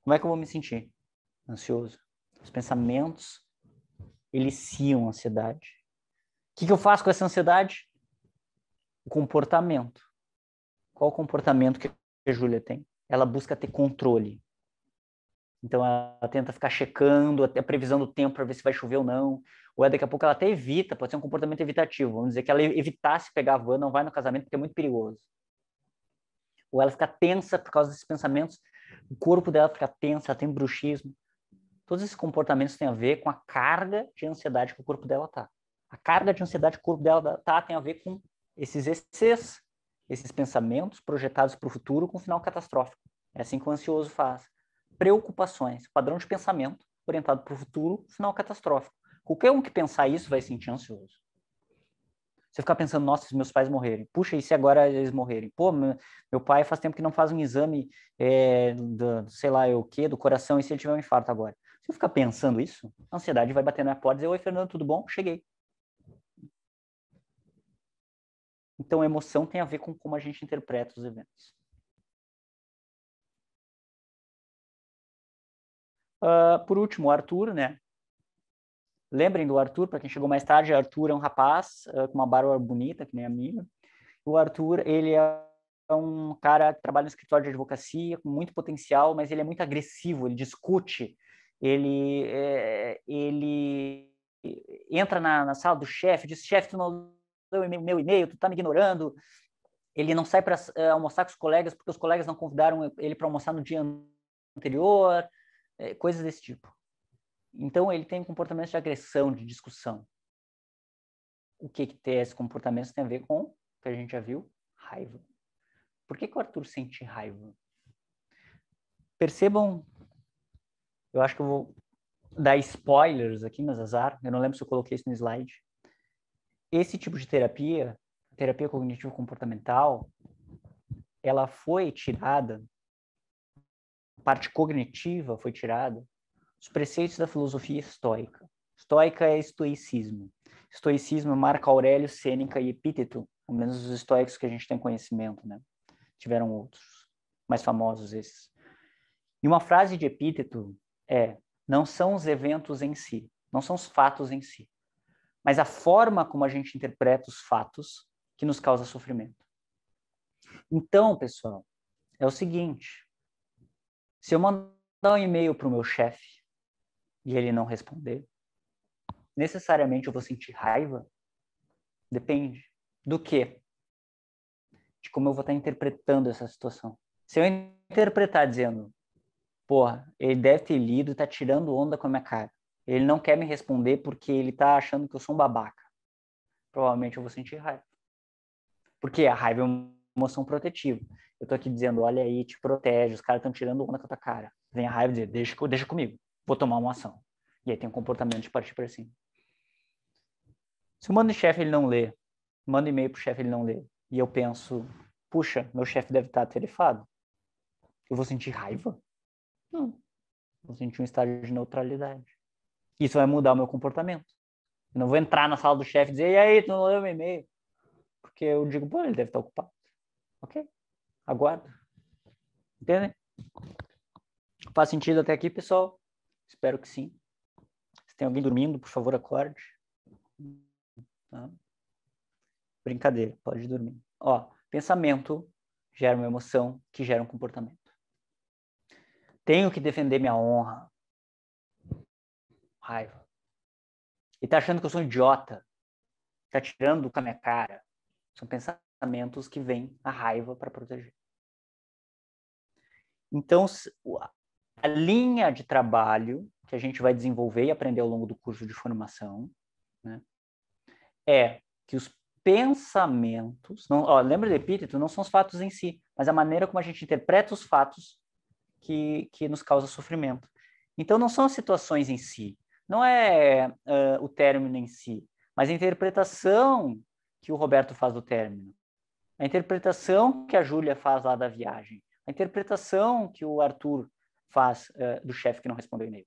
Como é que eu vou me sentir? Ansioso. Os pensamentos eliciam a ansiedade. O que eu faço com essa ansiedade? O comportamento. Qual o comportamento que a Júlia tem? Ela busca ter controle. Então, ela tenta ficar checando até a previsão do tempo para ver se vai chover ou não. Ou daqui a pouco ela até evita, pode ser um comportamento evitativo. Vamos dizer que ela evitasse pegar a van, não vai no casamento porque é muito perigoso. Ou ela fica tensa por causa desses pensamentos, o corpo dela fica tenso, ela tem bruxismo. Todos esses comportamentos têm a ver com a carga de ansiedade que o corpo dela tá. A carga de ansiedade que o corpo dela tá tem a ver com esses excessos, esses pensamentos projetados para o futuro com final catastrófico. É assim que o ansioso faz. Preocupações, padrão de pensamento orientado para o futuro, final catastrófico. Qualquer um que pensar isso vai se sentir ansioso. Você ficar pensando, nossa, se meus pais morrerem. Puxa, e se agora eles morrerem? Pô, meu pai faz tempo que não faz um exame, sei lá, o quê, do coração, e se ele tiver um infarto agora? Se eu ficar pensando isso, a ansiedade vai bater na minha porta e dizer, oi, Fernando, tudo bom? Cheguei. Então, a emoção tem a ver com como a gente interpreta os eventos. Por último, o Arthur, né? Lembrem do Arthur, para quem chegou mais tarde, Arthur é um rapaz com uma barba bonita, que nem a minha. O Arthur, ele é um cara que trabalha no escritório de advocacia, com muito potencial, mas ele é muito agressivo, ele discute, ele entra na sala do chefe, diz, chefe, tu não leu meu e-mail, tu tá me ignorando. Ele não sai para almoçar com os colegas porque os colegas não convidaram ele para almoçar no dia anterior, coisas desse tipo. Então, ele tem comportamentos de agressão, de discussão. O que tem esse comportamento tem a ver com o que a gente já viu? Raiva. Por que o Arthur sente raiva? Percebam, eu acho que eu vou dar spoilers aqui, mas azar, eu não lembro se eu coloquei isso no slide. Esse tipo de terapia, terapia cognitivo-comportamental, ela foi tirada, a parte cognitiva foi tirada, os preceitos da filosofia estoica. Estoica é estoicismo. Estoicismo é Marco Aurélio, Sêneca e Epíteto, pelo menos os estoicos que a gente tem conhecimento, né? Tiveram outros, mais famosos esses. E uma frase de Epíteto é: não são os eventos em si, não são os fatos em si, mas a forma como a gente interpreta os fatos que nos causa sofrimento. Então, pessoal, é o seguinte: se eu mandar um e-mail para o meu chefe e ele não responder, necessariamente eu vou sentir raiva? Depende. Do quê? De como eu vou estar interpretando essa situação. Se eu interpretar dizendo, porra, ele deve ter lido e tá tirando onda com a minha cara. Ele não quer me responder porque ele tá achando que eu sou um babaca. Provavelmente eu vou sentir raiva. Porque a raiva é uma emoção protetiva. Eu tô aqui dizendo, olha aí, te protege, os caras estão tirando onda com a tua cara. Vem a raiva e dizer, deixa comigo, vou tomar uma ação. E aí tem um comportamento de partir para cima. Se o mando de chefe ele não lê, manda e-mail pro chefe ele não lê, e eu penso, puxa, meu chefe deve estar atarefado. Eu vou sentir raiva? Não. Vou sentir um estado de neutralidade. Isso vai mudar o meu comportamento. Eu não vou entrar na sala do chefe e dizer, e aí, tu não leu meu e-mail? Porque eu digo, pô, ele deve estar ocupado. Ok, aguardo. Entendem? Faz sentido até aqui, pessoal? Espero que sim. Se tem alguém dormindo, por favor, acorde. Tá? Brincadeira, pode dormir. Ó, pensamento gera uma emoção que gera um comportamento. Tenho que defender minha honra. Raiva. E tá achando que eu sou um idiota. Tá tirando com a minha cara. São pensamentos que vêm a raiva para proteger. Então, a linha de trabalho que a gente vai desenvolver e aprender ao longo do curso de formação, né, é que os pensamentos, não, ó, lembra do epíteto, não são os fatos em si, mas a maneira como a gente interpreta os fatos que nos causa sofrimento. Então, não são as situações em si, não é o término em si, mas a interpretação que o Roberto faz do término, a interpretação que a Júlia faz lá da viagem, a interpretação que o Arthur faz do chefe que não respondeu o e-mail.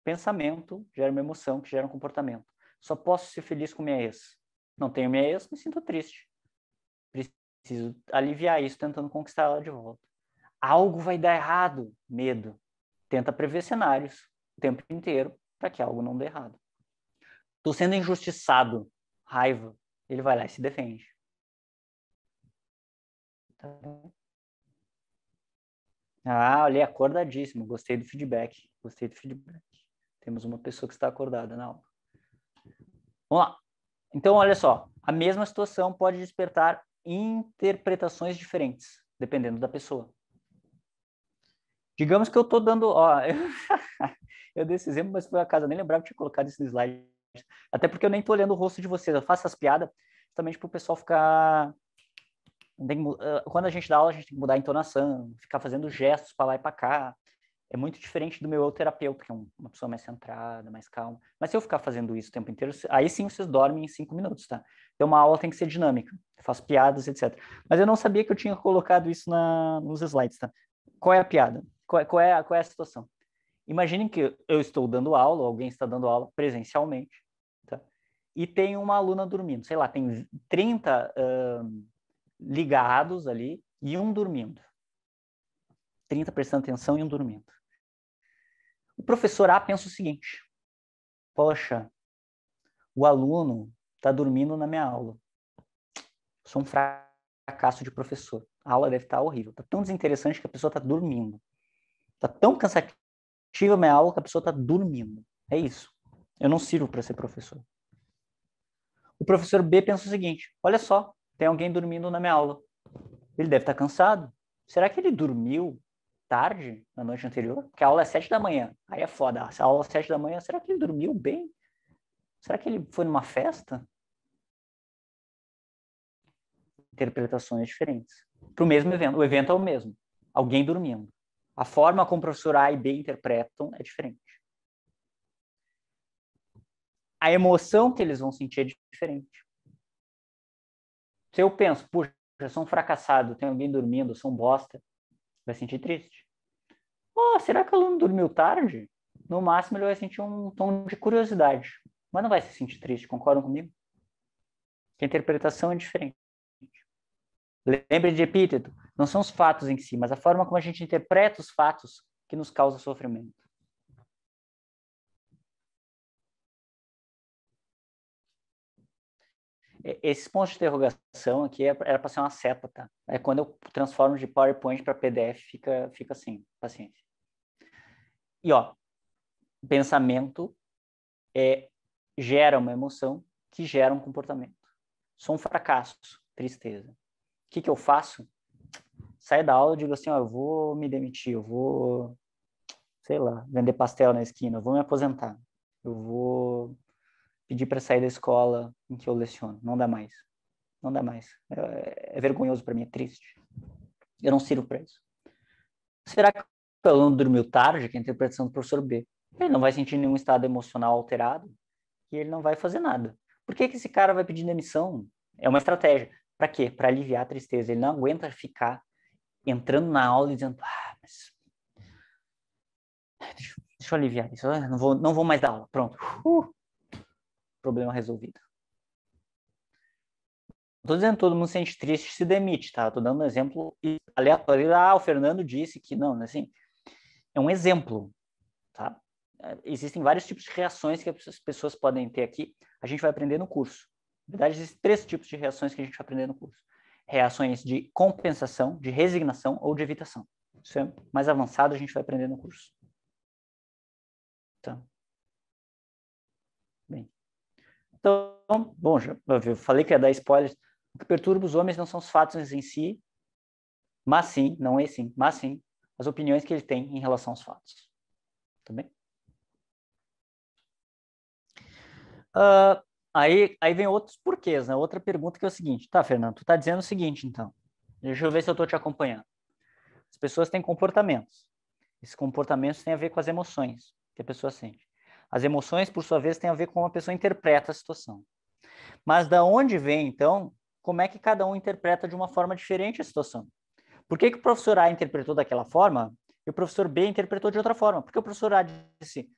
Pensamento gera uma emoção, que gera um comportamento. Só posso ser feliz com minha ex. Não tenho minha ex, me sinto triste. Preciso aliviar isso tentando conquistar ela de volta. Algo vai dar errado, medo. Tenta prever cenários o tempo inteiro para que algo não dê errado. Estou sendo injustiçado, raiva. Ele vai lá e se defende. Tá. Ah, olha, acordadíssimo. Gostei do feedback. Gostei do feedback. Temos uma pessoa que está acordada na aula. Vamos lá. Então, olha só. A mesma situação pode despertar interpretações diferentes, dependendo da pessoa. Digamos que eu estou dando... Ó, eu dei esse exemplo, mas por acaso eu nem lembrava que tinha colocado isso no slide. Até porque eu nem estou olhando o rosto de vocês. Eu faço essas piadas justamente para o pessoal ficar... Quando a gente dá aula, a gente tem que mudar a entonação, ficar fazendo gestos para lá e para cá. É muito diferente do meu eu terapeuta, que é uma pessoa mais centrada, mais calma. Mas se eu ficar fazendo isso o tempo inteiro, aí sim vocês dormem em 5 minutos, tá? Então uma aula tem que ser dinâmica. Eu faço piadas, etc. Mas eu não sabia que eu tinha colocado isso nos slides, tá? Qual é a piada? Qual é a situação? Imaginem que eu estou dando aula, ou alguém está dando aula presencialmente, tá? E tem uma aluna dormindo. Sei lá, tem 30 ligados ali e um dormindo. 30 prestando atenção e um dormindo. O professor A pensa o seguinte: poxa, o aluno está dormindo na minha aula. Sou um fracasso de professor. A aula deve estar horrível. Está tão desinteressante que a pessoa está dormindo. Está tão cansativa a minha aula que a pessoa está dormindo. É isso. Eu não sirvo para ser professor. O professor B pensa o seguinte: olha só, tem alguém dormindo na minha aula. Ele deve estar cansado. Será que ele dormiu tarde, na noite anterior? Porque a aula é 7 da manhã. Aí é foda. A aula é 7 da manhã, será que ele dormiu bem? Será que ele foi numa festa? Interpretações diferentes. Para o mesmo evento. O evento é o mesmo. Alguém dormindo. A forma como o professor A e B interpretam é diferente. A emoção que eles vão sentir é diferente. Se eu penso, puxa, eu sou um fracassado, tem alguém dormindo, eu sou um bosta, vai sentir triste. Oh, será que o aluno dormiu tarde? No máximo, ele vai sentir um tom de curiosidade, mas não vai se sentir triste, concordam comigo? Que a interpretação é diferente. Lembre de epíteto, não são os fatos em si, mas a forma como a gente interpreta os fatos que nos causa sofrimento. Esses pontos de interrogação aqui era para ser uma seta, tá? É quando eu transformo de PowerPoint para PDF, fica assim, paciência. E ó, pensamento gera uma emoção que gera um comportamento. Sou um fracasso, tristeza. O que eu faço? Saio da aula e digo assim, ó, eu vou me demitir, eu vou, sei lá, vender pastel na esquina, eu vou me aposentar, eu vou pedir para sair da escola em que eu leciono. Não dá mais. Não dá mais. É vergonhoso para mim, é triste. Eu não sirvo para isso. Será que o aluno dormiu tarde, que é a interpretação do professor B? Ele não vai sentir nenhum estado emocional alterado e ele não vai fazer nada. Por que esse cara vai pedir demissão? É uma estratégia. Para quê? Para aliviar a tristeza. Ele não aguenta ficar entrando na aula e dizendo, mas deixa eu aliviar isso, não vou mais dar aula. Pronto. Problema resolvido. Não estou dizendo que todo mundo se sente triste e se demite, tá? Estou dando um exemplo aleatório. O Fernando disse que não, assim, é um exemplo, tá? Existem vários tipos de reações que as pessoas podem ter aqui. A gente vai aprender no curso. Na verdade, existem 3 tipos de reações que a gente vai aprender no curso. Reações de compensação, de resignação ou de evitação. Isso é mais avançado, a gente vai aprender no curso. Tá? Bem. Então, bom, eu falei que ia dar spoilers. O que perturba os homens não são os fatos em si, mas sim, não é sim, mas sim, as opiniões que ele tem em relação aos fatos. Tá bem? Aí vem outros porquês, né? Outra pergunta que é o seguinte, tá, Fernando, tu tá dizendo o seguinte, então, deixa eu ver se eu tô te acompanhando. As pessoas têm comportamentos. Esses comportamentos têm a ver com as emoções que a pessoa sente. As emoções, por sua vez, têm a ver com como a pessoa interpreta a situação. Mas da onde vem, então, como é que cada um interpreta de uma forma diferente a situação? Por que o professor A interpretou daquela forma e o professor B interpretou de outra forma? Porque o professor A disse,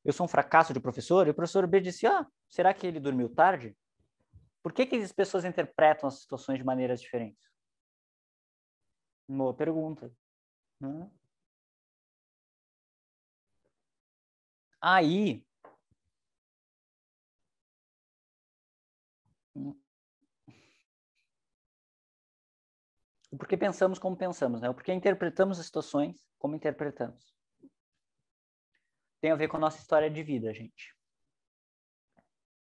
eu sou um fracasso de professor, e o professor B disse, será que ele dormiu tarde? Por que as pessoas interpretam as situações de maneiras diferentes? Boa pergunta. Né? Aí, o porquê pensamos como pensamos, né? O porquê interpretamos as situações como interpretamos. Tem a ver com a nossa história de vida, gente.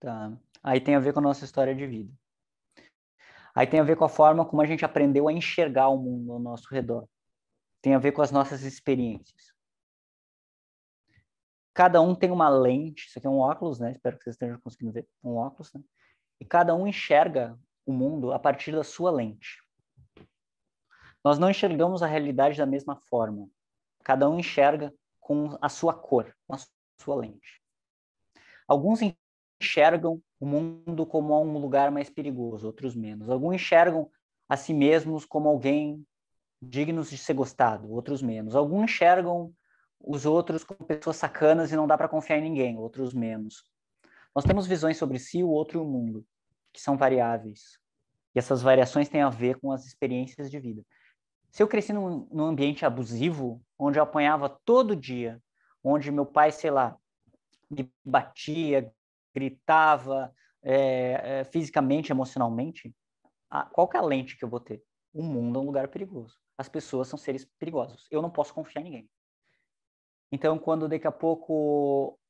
Tá? Aí tem a ver com a nossa história de vida. Aí tem a ver com a forma como a gente aprendeu a enxergar o mundo ao nosso redor. Tem a ver com as nossas experiências. Cada um tem uma lente, isso aqui é um óculos, né? Espero que vocês estejam conseguindo ver, um óculos, né? E cada um enxerga o mundo a partir da sua lente. Nós não enxergamos a realidade da mesma forma. Cada um enxerga com a sua cor, com a sua lente. Alguns enxergam o mundo como um lugar mais perigoso, outros menos. Alguns enxergam a si mesmos como alguém dignos de ser gostado, outros menos. Alguns enxergam os outros como pessoas sacanas e não dá para confiar em ninguém, outros menos. Nós temos visões sobre si, o outro e o mundo, que são variáveis. E essas variações têm a ver com as experiências de vida. Se eu cresci num ambiente abusivo, onde eu apanhava todo dia, onde meu pai, sei lá, me batia, gritava fisicamente, emocionalmente, qual que é a lente que eu vou ter? O mundo é um lugar perigoso. As pessoas são seres perigosos. Eu não posso confiar em ninguém. Então, quando daqui a pouco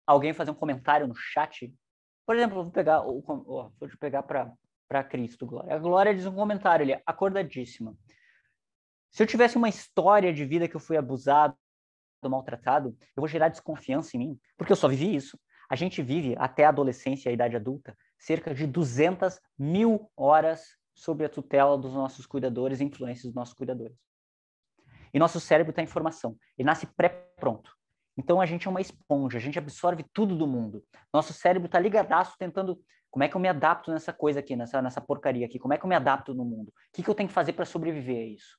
alguém fazer um comentário no chat, por exemplo, vou pegar para Cristo, Glória. A Glória diz um comentário ali, acordadíssima. Se eu tivesse uma história de vida que eu fui abusado, maltratado, eu vou gerar desconfiança em mim, porque eu só vivi isso. A gente vive até a adolescência e a idade adulta cerca de 200.000 horas sob a tutela dos nossos cuidadores e influências dos nossos cuidadores. E nosso cérebro está em formação, ele nasce pré-pronto. Então a gente é uma esponja, a gente absorve tudo do mundo. Nosso cérebro está ligadaço tentando, como é que eu me adapto nessa coisa aqui, nessa porcaria aqui? Como é que eu me adapto no mundo? O que eu tenho que fazer para sobreviver a isso?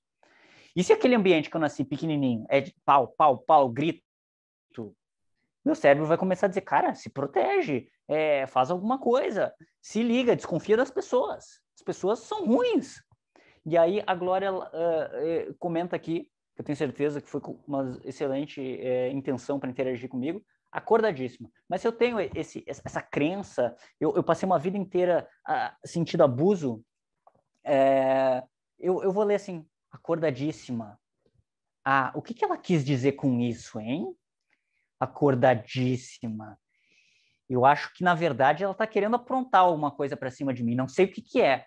E se aquele ambiente que eu nasci pequenininho é de pau, pau, pau, grito, meu cérebro vai começar a dizer, cara, se protege, faz alguma coisa, se liga, desconfia das pessoas. As pessoas são ruins. E aí a Glória comenta aqui, que eu tenho certeza que foi com uma excelente intenção para interagir comigo, acordadíssima. Mas se eu tenho essa crença, eu passei uma vida inteira sentindo abuso, eu vou ler assim, acordadíssima. O que ela quis dizer com isso, hein? Acordadíssima. Eu acho que, na verdade, ela está querendo aprontar alguma coisa para cima de mim. Não sei o que é.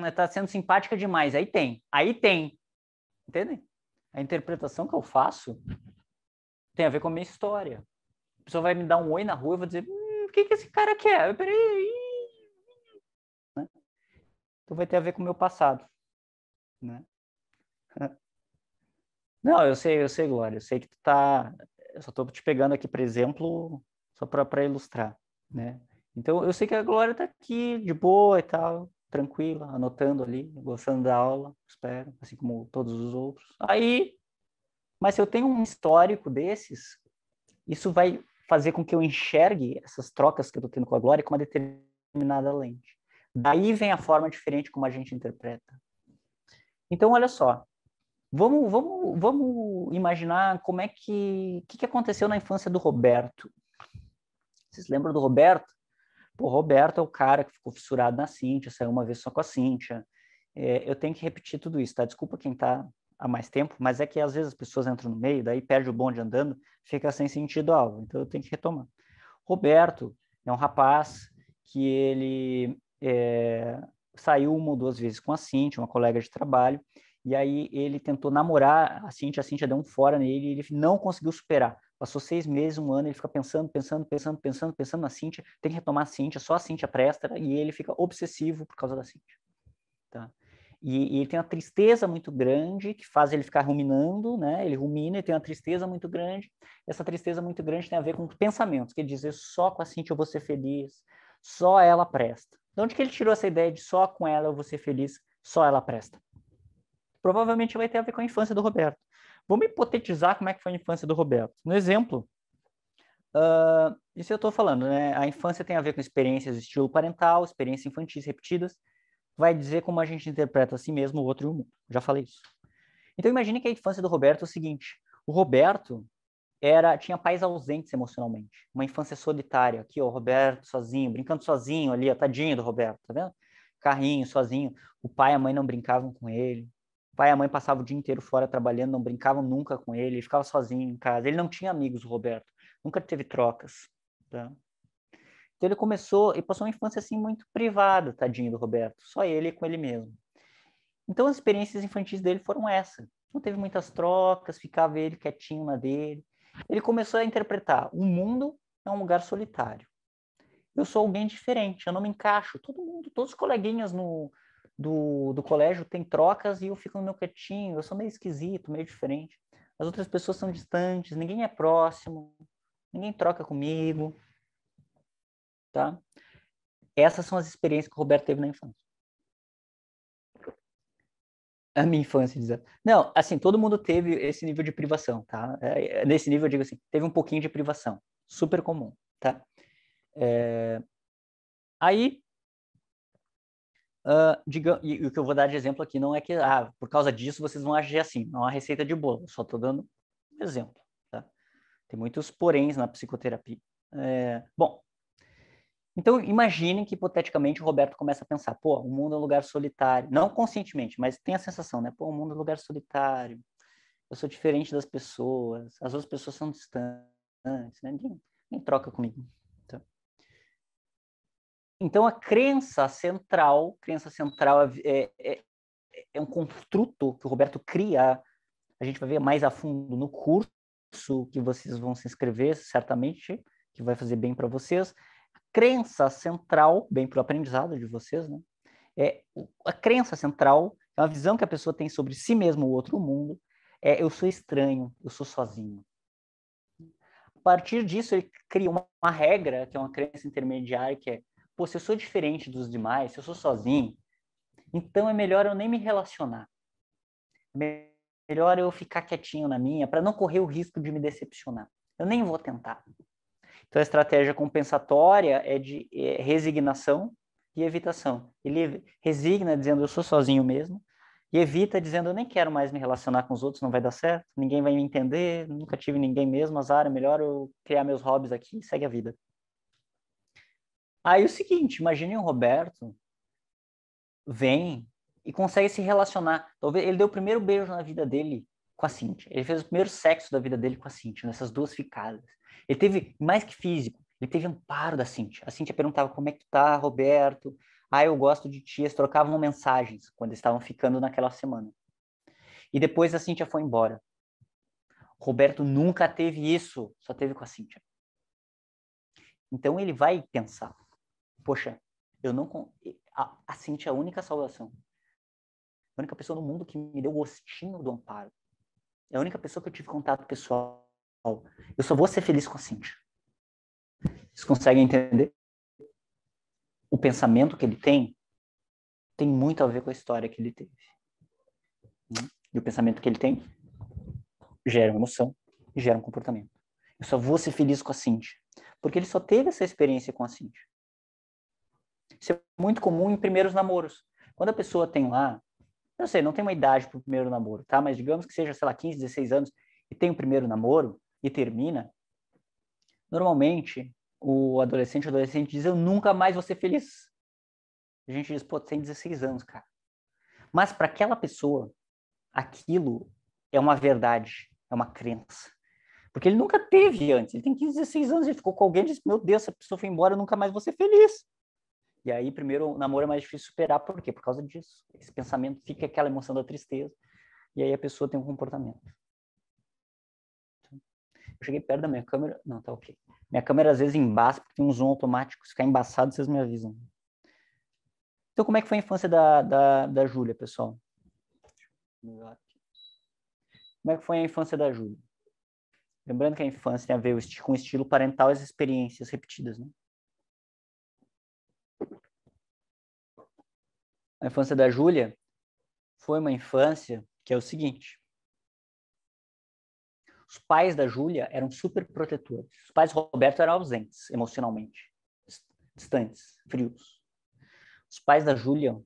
Está sendo simpática demais. Aí tem. Entendem? A interpretação que eu faço tem a ver com a minha história. A pessoa vai me dar um oi na rua e eu vou dizer, o que esse cara quer? Peraí. Né? Então vai ter a ver com o meu passado. Né? Não, eu sei, Glória. Eu sei que tu tá... Eu só estou te pegando aqui, por exemplo, só para ilustrar, né? Então, eu sei que a Glória tá aqui de boa e tal, tranquila, anotando ali, gostando da aula, espero, assim como todos os outros. Mas se eu tenho um histórico desses, isso vai fazer com que eu enxergue essas trocas que eu estou tendo com a Glória com uma determinada lente. Daí vem a forma diferente como a gente interpreta. Então, olha só, vamos imaginar como é que aconteceu na infância do Roberto. Vocês lembram do Roberto? Pô, o Roberto é o cara que ficou fissurado na Cíntia, saiu uma vez só com a Cíntia. Eu tenho que repetir tudo isso, tá? Desculpa quem tá há mais tempo, mas é que às vezes as pessoas entram no meio, daí perde o bonde andando, fica sem sentido a aula. Então eu tenho que retomar. Roberto é um rapaz que ele saiu uma ou duas vezes com a Cíntia, uma colega de trabalho, e aí ele tentou namorar a Cíntia deu um fora nele, e ele não conseguiu superar. Passou 6 meses, um ano, ele fica pensando na Cíntia, tem que retomar a Cíntia, só a Cíntia presta, e ele fica obsessivo por causa da Cíntia. Tá? E ele tem uma tristeza muito grande, que faz ele ficar ruminando, né? Ele rumina e tem uma tristeza muito grande. Essa tristeza muito grande tem a ver com pensamentos, que ele diz, só com a Cíntia eu vou ser feliz, só ela presta. De onde que ele tirou essa ideia de só com ela eu vou ser feliz, só ela presta? Provavelmente vai ter a ver com a infância do Roberto. Vamos hipotetizar como é que foi a infância do Roberto. No exemplo, isso eu estou falando, né? A infância tem a ver com experiências de estilo parental, experiências infantis repetidas, vai dizer como a gente interpreta a si mesmo, o outro e o mundo. Já falei isso. Então imagine que a infância do Roberto é o seguinte, o Roberto tinha pais ausentes emocionalmente, uma infância solitária, aqui ó, o Roberto sozinho, brincando sozinho ali, ó, tadinho do Roberto, tá vendo? Carrinho, sozinho, o pai e a mãe não brincavam com ele, o pai e a mãe passavam o dia inteiro fora trabalhando, não brincavam nunca com ele, ele ficava sozinho em casa, ele não tinha amigos, o Roberto, nunca teve trocas, tá? Então ele começou e passou uma infância assim muito privada, tadinho do Roberto, só ele com ele mesmo. Então as experiências infantis dele foram essa. Não teve muitas trocas, ficava ele quietinho na dele. Ele começou a interpretar: o mundo é um lugar solitário. Eu sou alguém diferente, eu não me encaixo. Todo mundo, todos os coleguinhas do colégio têm trocas e eu fico no meu quietinho. Eu sou meio esquisito, meio diferente. As outras pessoas são distantes, ninguém é próximo, ninguém troca comigo. Tá? Essas são as experiências que o Roberto teve na infância. A minha infância, diz ela. Não, assim, todo mundo teve esse nível de privação, tá? Nesse nível, eu digo assim, teve um pouquinho de privação. Super comum, tá? Aí, e o que eu vou dar de exemplo aqui não é que, por causa disso, vocês vão agir assim. Não há receita de bolo, só estou dando um exemplo, tá? Tem muitos poréns na psicoterapia. Bom, então, imaginem que, hipoteticamente, o Roberto começa a pensar, pô, o mundo é um lugar solitário. Não conscientemente, mas tem a sensação, né? Pô, o mundo é um lugar solitário. Eu sou diferente das pessoas. As outras pessoas são distantes, né? Ninguém troca comigo. Tá? Então, a crença central é um construto que o Roberto cria. A gente vai ver mais a fundo no curso que vocês vão se inscrever, certamente, que vai fazer bem para vocês. Crença central, bem para o aprendizado de vocês, né? A crença central é uma visão que a pessoa tem sobre si mesmo, o outro mundo. Eu sou estranho, eu sou sozinho. A partir disso, ele cria uma regra, que é uma crença intermediária, que é, pô, se eu sou diferente dos demais, se eu sou sozinho, então é melhor eu nem me relacionar. É melhor eu ficar quietinho na minha, para não correr o risco de me decepcionar. Eu nem vou tentar. Então, a estratégia compensatória é de resignação e evitação. Ele resigna dizendo, eu sou sozinho mesmo, e evita dizendo, eu nem quero mais me relacionar com os outros, não vai dar certo, ninguém vai me entender, nunca tive ninguém mesmo, azar, é melhor eu criar meus hobbies aqui e segue a vida. Aí o seguinte, imagine o Roberto vem e consegue se relacionar. Talvez ele deu o primeiro beijo na vida dele com a Cíntia. Ele fez o primeiro sexo da vida dele com a Cíntia, nessas duas ficadas. Ele teve, mais que físico, ele teve amparo da Cíntia. A Cíntia perguntava, como é que tu tá, Roberto? Eu gosto de ti. Eles trocavam mensagens quando estavam ficando naquela semana. E depois a Cíntia foi embora. O Roberto nunca teve isso, só teve com a Cíntia. Então ele vai pensar, poxa, eu não... A Cíntia é a única salvação. A única pessoa no mundo que me deu o gostinho do amparo. É a única pessoa que eu tive contato pessoal. Eu só vou ser feliz com a Cíntia. Vocês conseguem entender? O pensamento que ele tem muito a ver com a história que ele teve. E o pensamento que ele tem gera uma emoção e gera um comportamento. Eu só vou ser feliz com a Cíntia. Porque ele só teve essa experiência com a Cíntia. Isso é muito comum em primeiros namoros. Quando a pessoa tem lá, eu sei, não tem uma idade para o primeiro namoro, tá? Mas digamos que seja, sei lá, 15, 16 anos e tem o primeiro namoro e termina, normalmente o adolescente diz, eu nunca mais vou ser feliz. A gente diz, pô, tu tem 16 anos, cara. Mas para aquela pessoa, aquilo é uma verdade, é uma crença. Porque ele nunca teve antes, ele tem 15, 16 anos, ele ficou com alguém e disse, meu Deus, essa pessoa foi embora, eu nunca mais vou ser feliz. E aí, primeiro, o namoro é mais difícil de superar. Por quê? Por causa disso. Esse pensamento fica aquela emoção da tristeza. E aí a pessoa tem um comportamento. Eu cheguei perto da minha câmera. Não, tá ok. Minha câmera às vezes embaça, porque tem um zoom automático. Se ficar embaçado, vocês me avisam. Então, como é que foi a infância da Júlia, pessoal? Como é que foi a infância da Júlia? Lembrando que a infância tem a ver com o estilo parental e as experiências repetidas, né? A infância da Júlia foi uma infância que é o seguinte. Os pais da Júlia eram super protetores. Os pais do Roberto eram ausentes emocionalmente, distantes, frios. Os pais da Júlia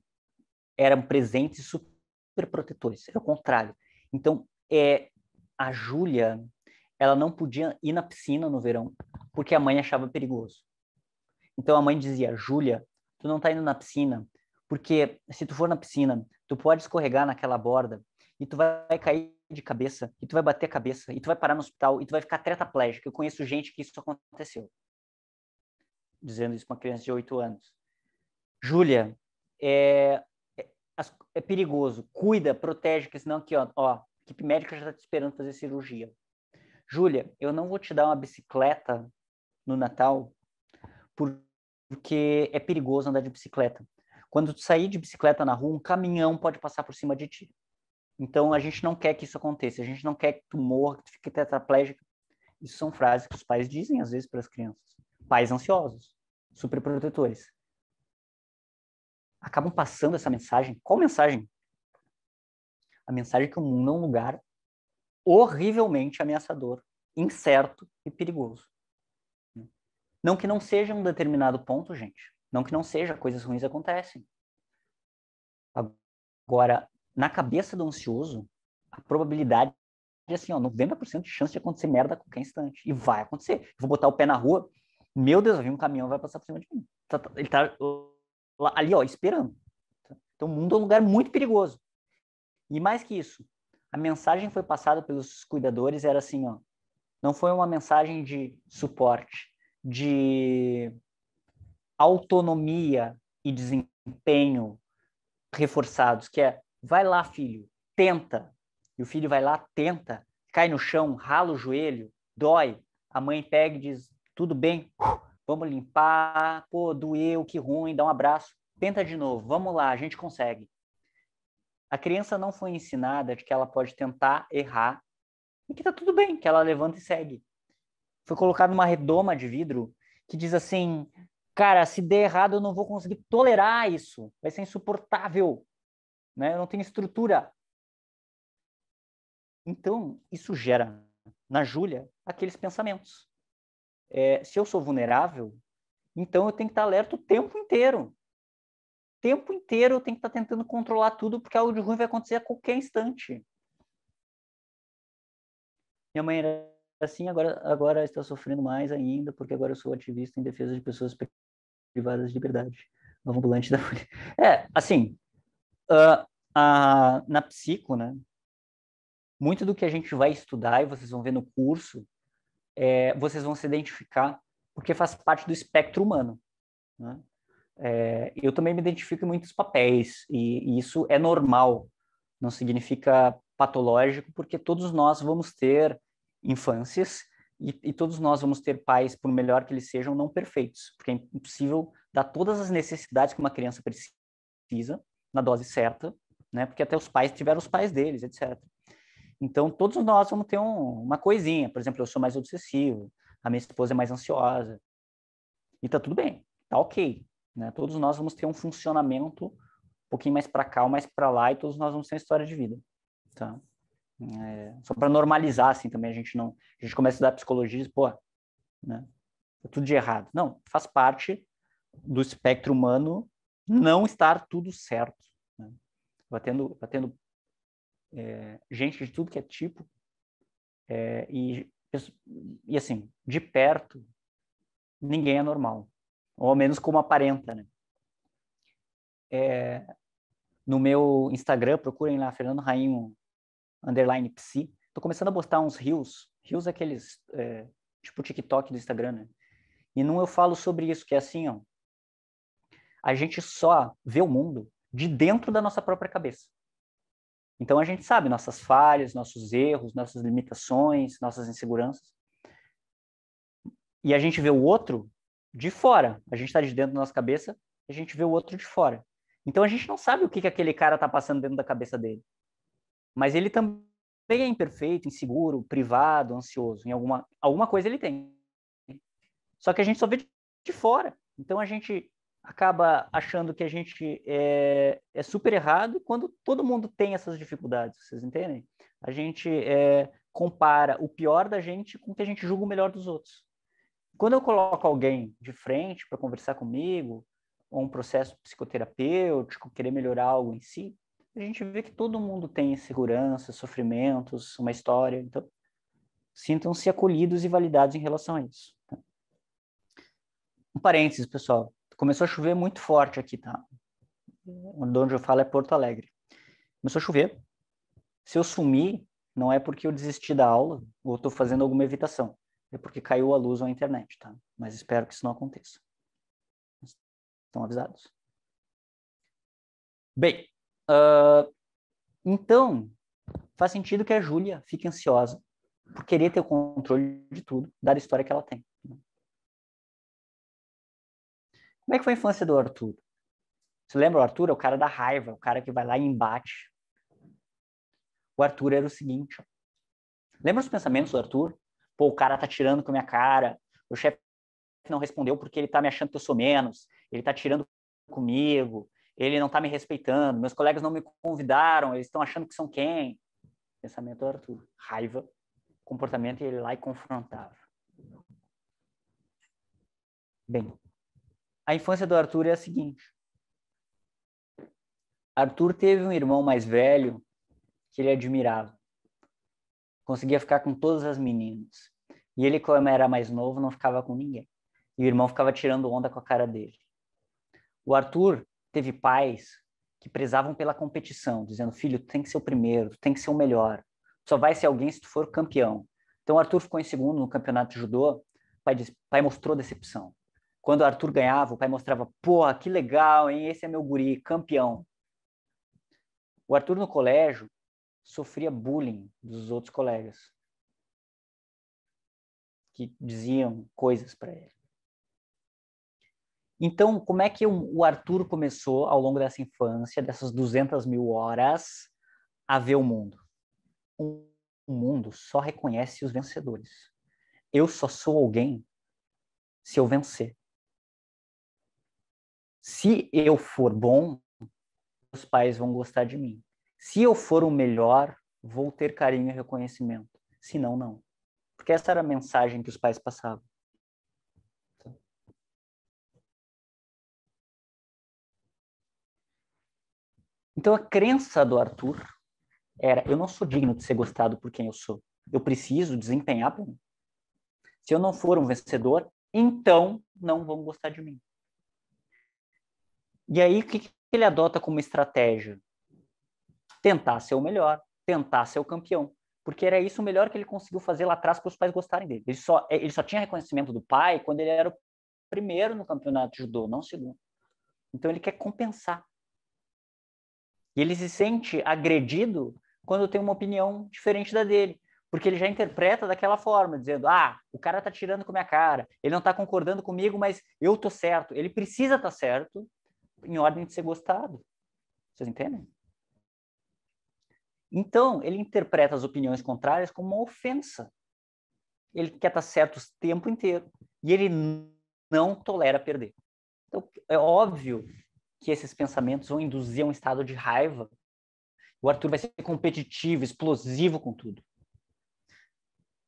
eram presentes e super protetores. Era o contrário. Então, a Júlia, ela não podia ir na piscina no verão, porque a mãe achava perigoso. Então, a mãe dizia, Júlia, tu não tá indo na piscina, porque se tu for na piscina, tu pode escorregar naquela borda e tu vai cair de cabeça, e tu vai bater a cabeça, e tu vai parar no hospital, e tu vai ficar tetraplégico. Eu conheço gente que isso aconteceu. Dizendo isso para uma criança de 8 anos. Júlia, é perigoso. Cuida, protege, porque senão aqui, ó, a equipe médica já está te esperando fazer cirurgia. Júlia, eu não vou te dar uma bicicleta no Natal, porque é perigoso andar de bicicleta. Quando tu sair de bicicleta na rua, um caminhão pode passar por cima de ti. Então, a gente não quer que isso aconteça. A gente não quer que tu morra, que tu fique tetraplégico. Isso são frases que os pais dizem, às vezes, para as crianças. Pais ansiosos, super protetores. Acabam passando essa mensagem. Qual mensagem? A mensagem que o mundo é um lugar horrivelmente ameaçador, incerto e perigoso. Não que não seja um determinado ponto, gente. Não que não seja, coisas ruins acontecem. Agora, na cabeça do ansioso, a probabilidade é assim, ó, 90% de chance de acontecer merda a qualquer instante. E vai acontecer. Eu vou botar o pé na rua, meu Deus, vai vir um caminhão, vai passar por cima de mim. Ele tá ali, ó, esperando. Então, o mundo é um lugar muito perigoso. E mais que isso, a mensagem que foi passada pelos cuidadores era assim, ó, não foi uma mensagem de suporte, de autonomia e desempenho reforçados, que é, vai lá, filho, tenta. E o filho vai lá, tenta, cai no chão, rala o joelho, dói. A mãe pega e diz, tudo bem, vamos limpar, pô, doeu, que ruim, dá um abraço, tenta de novo, vamos lá, a gente consegue. A criança não foi ensinada de que ela pode tentar errar e que tá tudo bem, que ela levanta e segue. Foi colocado numa redoma de vidro que diz assim, cara, se der errado eu não vou conseguir tolerar isso, vai ser insuportável, né? Eu não tenho estrutura. Então, isso gera na Júlia aqueles pensamentos. Se eu sou vulnerável, então eu tenho que estar alerta o tempo inteiro. O tempo inteiro eu tenho que estar tentando controlar tudo, porque algo de ruim vai acontecer a qualquer instante. Minha mãe era assim, agora está sofrendo mais ainda, porque agora eu sou ativista em defesa de pessoas privadas de liberdade. Novo ambulante da Folha. Assim, na psico, né? Muito do que a gente vai estudar e vocês vão ver no curso, vocês vão se identificar, porque faz parte do espectro humano. Né? Eu também me identifico em muitos papéis, e isso é normal, não significa patológico, porque todos nós vamos ter infâncias e todos nós vamos ter pais, por melhor que eles sejam, não perfeitos, porque é impossível dar todas as necessidades que uma criança precisa, na dose certa, né? Porque até os pais tiveram os pais deles, etc. Então, todos nós vamos ter uma coisinha. Por exemplo, eu sou mais obsessivo, a minha esposa é mais ansiosa. E tá tudo bem, tá ok. Né? Todos nós vamos ter um funcionamento um pouquinho mais para cá ou mais para lá, e todos nós vamos ter uma história de vida. Tá? Só para normalizar, assim, também, a gente começa a estudar psicologia e diz, pô, né? É tudo de errado. Não, faz parte do espectro humano não estar tudo certo. Né? Batendo gente de tudo que é tipo, e assim, de perto, ninguém é normal. Ou ao menos como aparenta, né? No meu Instagram, procurem lá, Fernando Rainho, _psi. Tô começando a postar uns reels. Reels é aqueles, tipo o TikTok do Instagram, né? E num eu falo sobre isso, que é assim, ó. a gente só vê o mundo de dentro da nossa própria cabeça. Então, a gente sabe nossas falhas, nossos erros, nossas limitações, nossas inseguranças. E a gente vê o outro de fora. A gente está de dentro da nossa cabeça e a gente vê o outro de fora. Então, a gente não sabe o que aquele cara está passando dentro da cabeça dele. Mas ele também é imperfeito, inseguro, privado, ansioso. Em alguma coisa ele tem. Só que a gente só vê de fora. Então, a gente acaba achando que a gente é super errado quando todo mundo tem essas dificuldades, vocês entendem? A gente compara o pior da gente com o que a gente julga o melhor dos outros. Quando eu coloco alguém de frente para conversar comigo, ou um processo psicoterapêutico, querer melhorar algo em si, a gente vê que todo mundo tem inseguranças, sofrimentos, uma história. Então, sintam-se acolhidos e validados em relação a isso. Tá? Um parênteses, pessoal. Começou a chover muito forte aqui, tá? Onde eu falo é Porto Alegre. Começou a chover. Se eu sumir, não é porque eu desisti da aula ou estou fazendo alguma evitação. É porque caiu a luz ou a internet, tá? Mas espero que isso não aconteça. Estão avisados? Bem, então, faz sentido que a Júlia fique ansiosa por querer ter o controle de tudo, da história que ela tem. Como é que foi a infância do Arthur? Você lembra o Arthur? É o cara da raiva, o cara que vai lá e embate. O Arthur era o seguinte, ó. Lembra os pensamentos do Arthur? Pô, o cara tá tirando com a minha cara, o chefe não respondeu porque ele tá me achando que eu sou menos, ele tá tirando comigo, ele não tá me respeitando, meus colegas não me convidaram, eles estão achando que são quem? Pensamento do Arthur. Raiva, comportamento, e ele lá e confrontava. Bem, a infância do Arthur é a seguinte. Arthur teve um irmão mais velho que ele admirava. Conseguia ficar com todas as meninas. E ele, como era mais novo, não ficava com ninguém. E o irmão ficava tirando onda com a cara dele. O Arthur teve pais que prezavam pela competição, dizendo, filho, tu tem que ser o primeiro, tu tem que ser o melhor. Tu só vai ser alguém se tu for campeão. Então, o Arthur ficou em segundo no campeonato de judô. Pai mostrou decepção. Quando o Arthur ganhava, o pai mostrava, porra, que legal, hein? Esse é meu guri, campeão. O Arthur no colégio sofria bullying dos outros colegas que diziam coisas para ele. Então, como é que o Arthur começou, ao longo dessa infância, dessas 200 mil horas, a ver o mundo? O mundo só reconhece os vencedores. Eu só sou alguém se eu vencer. Se eu for bom, os pais vão gostar de mim. Se eu for o melhor, vou ter carinho e reconhecimento. Se não, não. Porque essa era a mensagem que os pais passavam. Então, a crença do Arthur era, eu não sou digno de ser gostado por quem eu sou. Eu preciso desempenhar para mim. Se eu não for um vencedor, então não vão gostar de mim. E aí, o que ele adota como estratégia? Tentar ser o melhor, tentar ser o campeão. Porque era isso o melhor que ele conseguiu fazer lá atrás para os pais gostarem dele. Ele só tinha reconhecimento do pai quando ele era o primeiro no campeonato de judô, não o segundo. Então ele quer compensar. E ele se sente agredido quando tem uma opinião diferente da dele. Porque ele já interpreta daquela forma, dizendo, o cara tá tirando com a minha cara, ele não tá concordando comigo, mas eu tô certo. Ele precisa estar certo em ordem de ser gostado. Vocês entendem? Então, ele interpreta as opiniões contrárias como uma ofensa. Ele quer estar certo o tempo inteiro. E ele não tolera perder. Então, é óbvio que esses pensamentos vão induzir um estado de raiva. O Arthur vai ser competitivo, explosivo com tudo.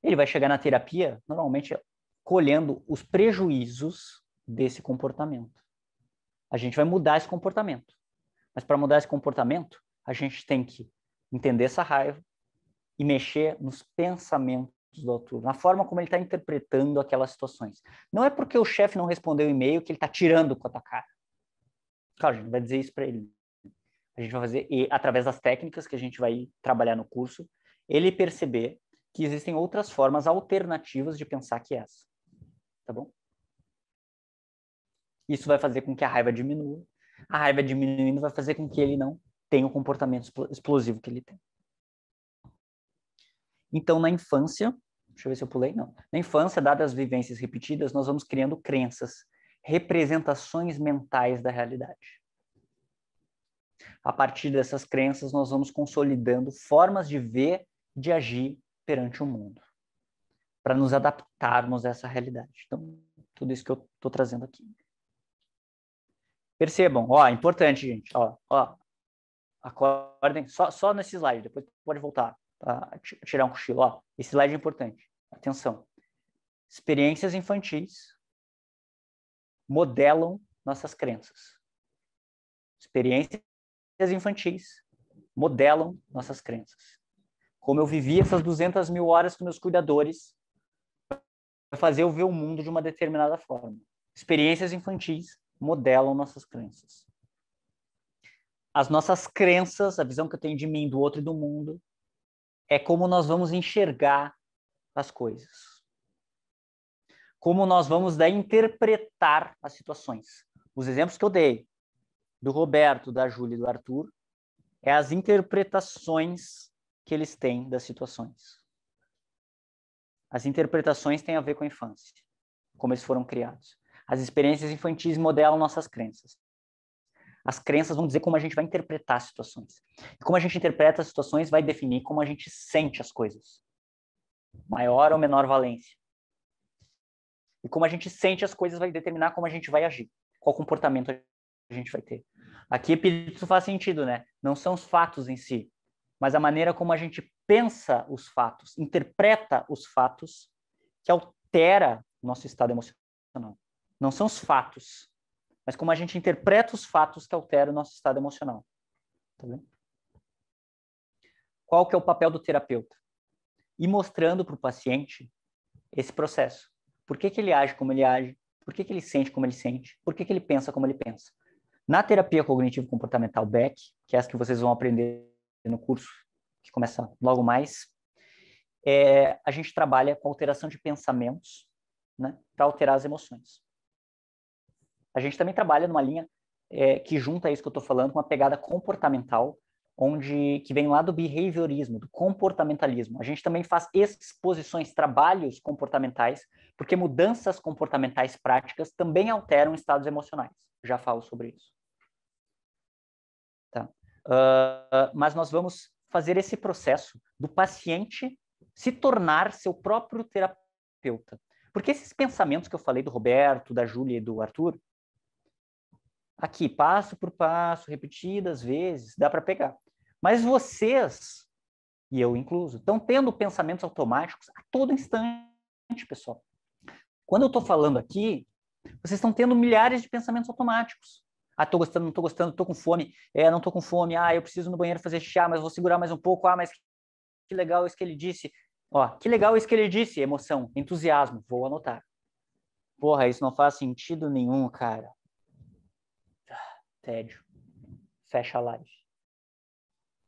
Ele vai chegar na terapia, normalmente, colhendo os prejuízos desse comportamento. A gente vai mudar esse comportamento. Mas para mudar esse comportamento, a gente tem que entender essa raiva e mexer nos pensamentos do Arthur, na forma como ele está interpretando aquelas situações. Não é porque o chefe não respondeu o e-mail que ele está tirando com a tua cara. Claro, a gente vai dizer isso para ele. A gente vai fazer, e através das técnicas que a gente vai trabalhar no curso, ele perceber que existem outras formas alternativas de pensar que essa. Tá bom? Isso vai fazer com que a raiva diminua. A raiva diminuindo vai fazer com que ele não tenha o comportamento explosivo que ele tem. Então, na infância, deixa eu ver se eu pulei, não. Na infância, dadas as vivências repetidas, nós vamos criando crenças, representações mentais da realidade. A partir dessas crenças, nós vamos consolidando formas de ver, de agir perante o mundo, para nos adaptarmos a essa realidade. Então, tudo isso que eu estou trazendo aqui. Percebam, ó, importante, gente, ó, acordem, só nesse slide, depois pode voltar, tá? Tirar um cochilo, ó, esse slide é importante, atenção. Experiências infantis modelam nossas crenças. Experiências infantis modelam nossas crenças. Como eu vivi essas 200 mil horas com meus cuidadores, vai fazer eu ver o mundo de uma determinada forma. Experiências infantis modelam nossas crenças. As nossas crenças, a visão que eu tenho de mim, do outro e do mundo, é como nós vamos enxergar as coisas. Como nós vamos daí interpretar as situações. Os exemplos que eu dei, do Roberto, da Júlia e do Arthur, é as interpretações que eles têm das situações. As interpretações têm a ver com a infância, como eles foram criados. As experiências infantis modelam nossas crenças. As crenças vão dizer como a gente vai interpretar as situações. E como a gente interpreta as situações vai definir como a gente sente as coisas. Maior ou menor valência. E como a gente sente as coisas vai determinar como a gente vai agir. Qual comportamento a gente vai ter. Aqui, isso faz sentido, né? Não são os fatos em si, mas a maneira como a gente pensa os fatos, interpreta os fatos, que altera o nosso estado emocional. Não são os fatos, mas como a gente interpreta os fatos que altera o nosso estado emocional. Tá vendo? Qual que é o papel do terapeuta? Ir mostrando para o paciente esse processo. Por que ele age como ele age? Por que ele sente como ele sente? Por que ele pensa como ele pensa? Na terapia cognitivo-comportamental Beck, que é essa que vocês vão aprender no curso, que começa logo mais, a gente trabalha com alteração de pensamentos, né, para alterar as emoções. A gente também trabalha numa linha que junta isso que eu estou falando com uma pegada comportamental, que vem lá do behaviorismo, do comportamentalismo. A gente também faz exposições, trabalhos comportamentais, porque mudanças comportamentais práticas também alteram estados emocionais. Já falo sobre isso. Tá? Mas nós vamos fazer esse processo do paciente se tornar seu próprio terapeuta. Porque esses pensamentos que eu falei do Roberto, da Júlia e do Arthur, aqui, passo por passo, repetidas vezes, dá para pegar. Mas vocês, e eu incluso, estão tendo pensamentos automáticos a todo instante, pessoal. Quando eu estou falando aqui, vocês estão tendo milhares de pensamentos automáticos. Ah, estou gostando, não estou gostando, estou com fome, não estou com fome, eu preciso ir no banheiro fazer xixi, mas vou segurar mais um pouco, mas que legal isso que ele disse. Ó, que legal isso que ele disse, emoção, entusiasmo, vou anotar. Porra, isso não faz sentido nenhum, cara. Tédio. Fecha a live.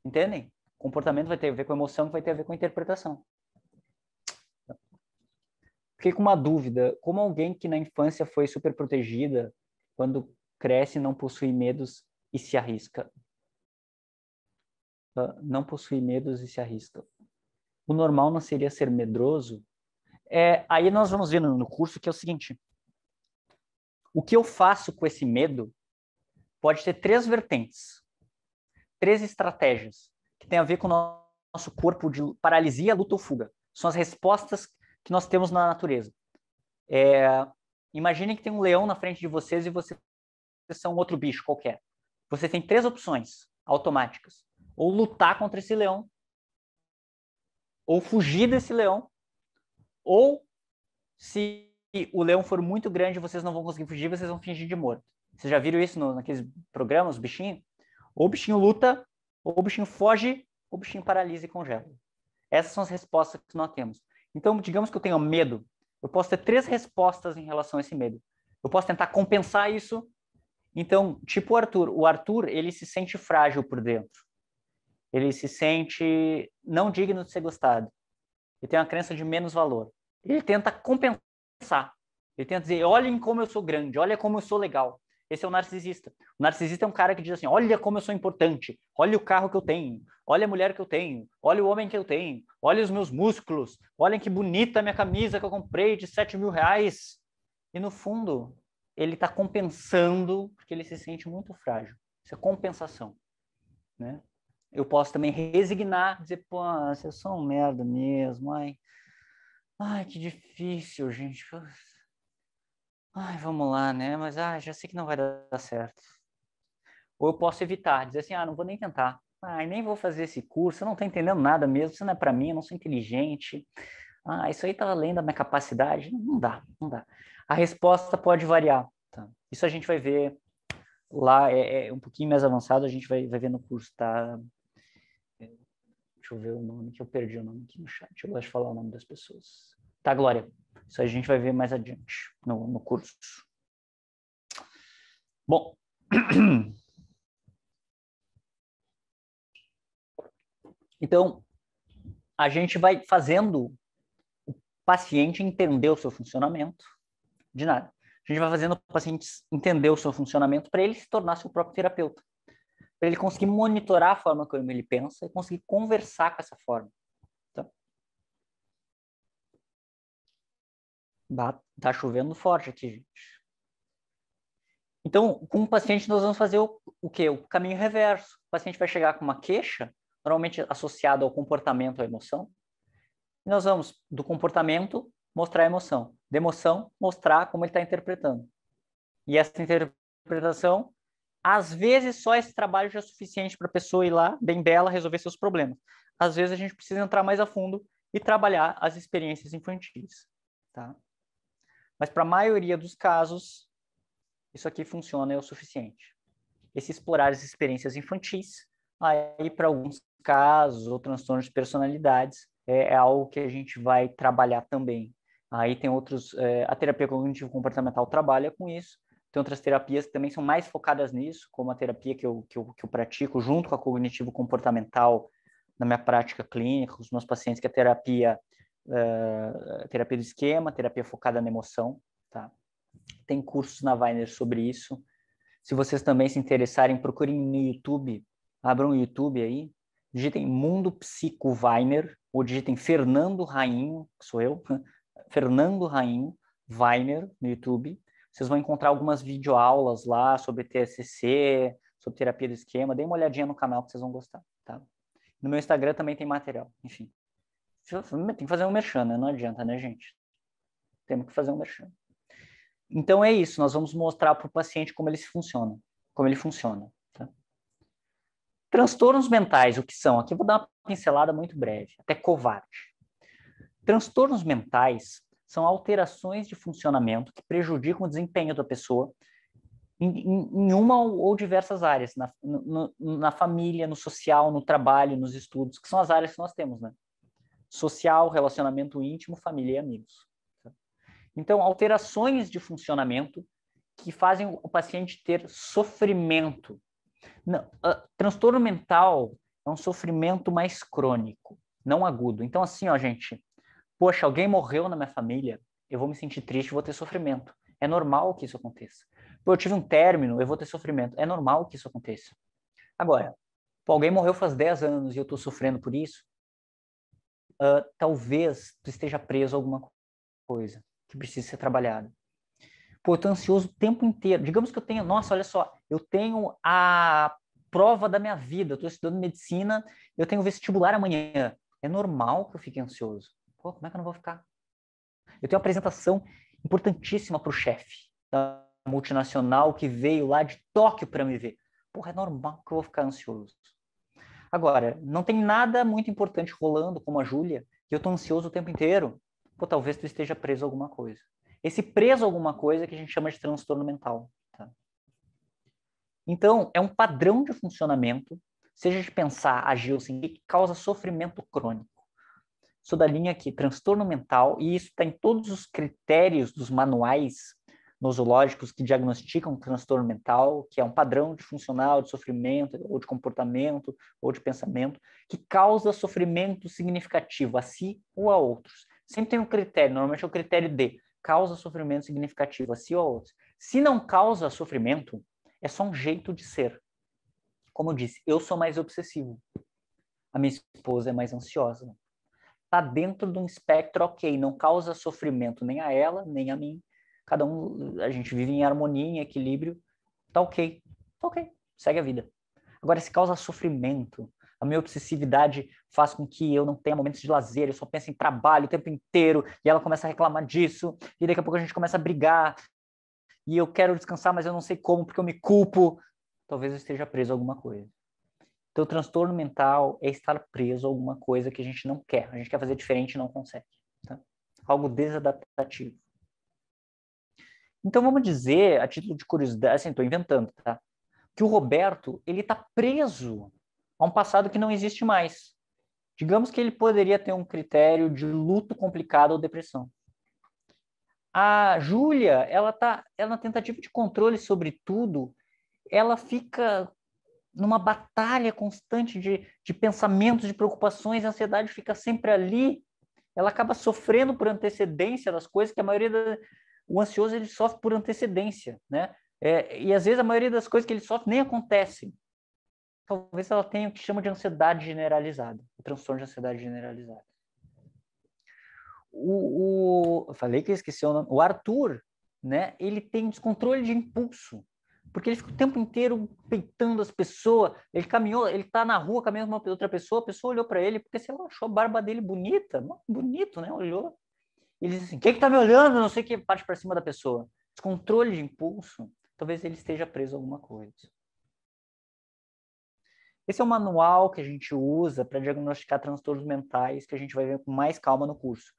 Entendem? Comportamento vai ter a ver com emoção, que vai ter a ver com interpretação. Fiquei com uma dúvida. Como alguém que na infância foi super protegida, quando cresce não possui medos e se arrisca? Não possui medos e se arrisca. O normal não seria ser medroso? Aí nós vamos ver no curso que é o seguinte. O que eu faço com esse medo pode ter 3 vertentes. 3 estratégias que tem a ver com o nosso corpo de paralisia, luta ou fuga. São as respostas que nós temos na natureza. Imaginem que tem um leão na frente de vocês e vocês são outro bicho qualquer. Você tem 3 opções automáticas. Ou lutar contra esse leão, ou fugir desse leão, ou se o leão for muito grande, vocês não vão conseguir fugir, vocês vão fingir de morto. Vocês já viram isso naqueles programas, bichinho? Ou o bichinho luta, ou o bichinho foge, ou o bichinho paralisa e congela. Essas são as respostas que nós temos. Então, digamos que eu tenho medo. Eu posso ter 3 respostas em relação a esse medo. Eu posso tentar compensar isso. Então, tipo o Arthur, ele se sente frágil por dentro. Ele se sente não digno de ser gostado. Ele tem uma crença de menos valor. Ele tenta compensar. Ele tenta dizer, olhem como eu sou grande, olha como eu sou legal. Esse é o narcisista. O narcisista é um cara que diz assim, olha como eu sou importante, olha o carro que eu tenho, olha a mulher que eu tenho, olha o homem que eu tenho, olha os meus músculos, olhem que bonita a minha camisa que eu comprei de 7 mil reais. E no fundo, ele está compensando porque ele se sente muito frágil. Isso é compensação, né? Eu posso também resignar, dizer, pô, vocês são um merda mesmo, ai, que difícil, gente. Ai, vamos lá, né? Mas já sei que não vai dar certo. Ou eu posso evitar, dizer assim, não vou nem tentar. Nem vou fazer esse curso, eu não estou entendendo nada mesmo, isso não é para mim, eu não sou inteligente. Isso aí está além da minha capacidade. Não dá, não dá. A resposta pode variar. Tá? Isso a gente vai ver lá, é um pouquinho mais avançado, a gente vai ver no curso, tá? Deixa eu ver o nome, que eu perdi o nome aqui no chat. Eu gosto de falar o nome das pessoas. Tá, Glória? Isso a gente vai ver mais adiante no curso. Bom, então, a gente vai fazendo o paciente entender o seu funcionamento, de nada. A gente vai fazendo o paciente entender o seu funcionamento para ele se tornar seu próprio terapeuta. Para ele conseguir monitorar a forma como ele pensa e conseguir conversar com essa forma. Tá chovendo forte aqui, gente. Então, com o paciente, nós vamos fazer o quê? O caminho reverso. O paciente vai chegar com uma queixa, normalmente associada ao comportamento, à emoção. E nós vamos, do comportamento, mostrar a emoção. Da emoção, mostrar como ele está interpretando. E essa interpretação, às vezes, só esse trabalho já é suficiente para a pessoa ir lá, bem bela, resolver seus problemas. Às vezes, a gente precisa entrar mais a fundo e trabalhar as experiências infantis. Tá? Mas, para a maioria dos casos, isso aqui funciona é o suficiente. Esse explorar as experiências infantis, aí para alguns casos ou transtornos de personalidades, é algo que a gente vai trabalhar também. Aí tem outros, a terapia cognitivo-comportamental trabalha com isso, tem outras terapias que também são mais focadas nisso, como a terapia que eu pratico junto com a cognitivo-comportamental na minha prática clínica, com os meus pacientes, que é a terapia do esquema, terapia focada na emoção, tá? Tem cursos na Weiner sobre isso. Se vocês também se interessarem, procurem no YouTube, abram o YouTube aí, digitem Mundo Psico Weiner, ou digitem Fernando Rainho, que sou eu, Fernando Rainho Weiner no YouTube. Vocês vão encontrar algumas videoaulas lá sobre TSC, sobre terapia do esquema. Dêem uma olhadinha no canal que vocês vão gostar, tá? No meu Instagram também tem material, enfim. Tem que fazer um merchan, né? Não adianta, né, gente? Temos que fazer um merchan. Então é isso, nós vamos mostrar para o paciente como ele funciona. Tá? Transtornos mentais, o que são? Aqui eu vou dar uma pincelada muito breve, até covarde. Transtornos mentais são alterações de funcionamento que prejudicam o desempenho da pessoa em uma ou diversas áreas, na família, no social, no trabalho, nos estudos, que são as áreas que nós temos, né? Social, relacionamento íntimo, família e amigos. Então, alterações de funcionamento que fazem o paciente ter sofrimento. Não, transtorno mental é um sofrimento mais crônico, não agudo. Então, assim, gente, poxa, alguém morreu na minha família, eu vou me sentir triste, vou ter sofrimento. É normal que isso aconteça. Pô, eu tive um término, eu vou ter sofrimento. É normal que isso aconteça. Agora, alguém morreu faz 10 anos e eu estou sofrendo por isso, talvez tu esteja preso a alguma coisa que precisa ser trabalhada. Pô, eu tô ansioso o tempo inteiro. Digamos que eu tenho, nossa, olha só, eu tenho a prova da minha vida, eu estou estudando medicina, eu tenho vestibular amanhã. É normal que eu fique ansioso. Pô, como é que eu não vou ficar? Eu tenho uma apresentação importantíssima para o chefe da multinacional que veio lá de Tóquio para me ver. Porra, é normal que eu vou ficar ansioso. Agora, não tem nada muito importante rolando, como a Júlia, e eu estou ansioso o tempo inteiro. Pô, talvez tu esteja preso a alguma coisa. Esse preso a alguma coisa que a gente chama de transtorno mental. Tá? Então, é um padrão de funcionamento, seja de pensar, agir assim, que causa sofrimento crônico. Sou da linha aqui, transtorno mental, e isso está em todos os critérios dos manuais nosológicos que diagnosticam transtorno mental, que é um padrão de funcional, de sofrimento, ou de comportamento, ou de pensamento, que causa sofrimento significativo a si ou a outros. Sempre tem um critério, normalmente é o critério D. causa sofrimento significativo a si ou a outros. Se não causa sofrimento, é só um jeito de ser. Como eu disse, eu sou mais obsessivo. A minha esposa é mais ansiosa. Está dentro de um espectro ok, não causa sofrimento nem a ela, nem a mim. Cada um, a gente vive em harmonia, em equilíbrio. Tá ok, segue a vida. Agora, se causa sofrimento, a minha obsessividade faz com que eu não tenha momentos de lazer, eu só penso em trabalho o tempo inteiro, e ela começa a reclamar disso, e daqui a pouco a gente começa a brigar, e eu quero descansar, mas eu não sei como, porque eu me culpo. Talvez eu esteja preso a alguma coisa. Então, o transtorno mental é estar preso a alguma coisa que a gente não quer. A gente quer fazer diferente e não consegue. Tá? Algo desadaptativo. Então, vamos dizer, a título de curiosidade, assim, estou inventando, tá? Que o Roberto, ele está preso a um passado que não existe mais. Digamos que ele poderia ter um critério de luto complicado ou depressão. A Júlia, ela na tentativa de controle sobre tudo, ela fica numa batalha constante de pensamentos, de preocupações, a ansiedade fica sempre ali. Ela acaba sofrendo por antecedência das coisas, que a maioria o ansioso ele sofre por antecedência, né? E às vezes a maioria das coisas que ele sofre nem acontecem. Talvez ela tenha o que chama de ansiedade generalizada, o transtorno de ansiedade generalizada. Eu falei que eu esqueci o nome. O Arthur, né? Ele tem descontrole de impulso, porque ele fica o tempo inteiro peitando as pessoas. Ele caminhou, ele tá na rua caminhando com uma outra pessoa, a pessoa olhou para ele, porque sei lá, achou a barba dele bonita, bonito, né? Olhou. Ele disse assim: quem é que tá me olhando? Não sei o que, parte para cima da pessoa. Descontrole de impulso, talvez ele esteja preso a alguma coisa. Esse é o manual que a gente usa para diagnosticar transtornos mentais, que a gente vai ver com mais calma no curso.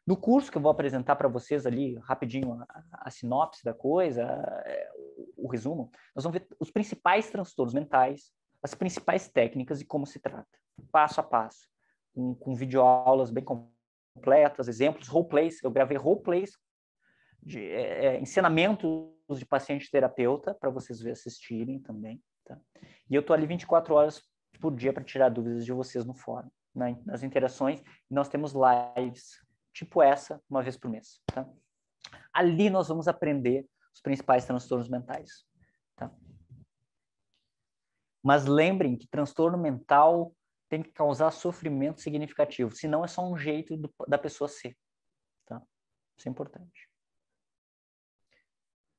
No curso que eu vou apresentar para vocês ali, rapidinho, a sinopse da coisa, o resumo, nós vamos ver os principais transtornos mentais, as principais técnicas e como se trata, passo a passo, com videoaulas bem completas, exemplos, roleplays, eu gravei roleplays, ensinamentos de paciente terapeuta, para vocês assistirem também. Tá? E eu estou ali 24 horas por dia para tirar dúvidas de vocês no fórum, né? Nas interações. E nós temos lives tipo essa, uma vez por mês. Tá? Ali nós vamos aprender os principais transtornos mentais. Tá? Mas lembrem que transtorno mental tem que causar sofrimento significativo, senão é só um jeito da pessoa ser. Tá? Isso é importante.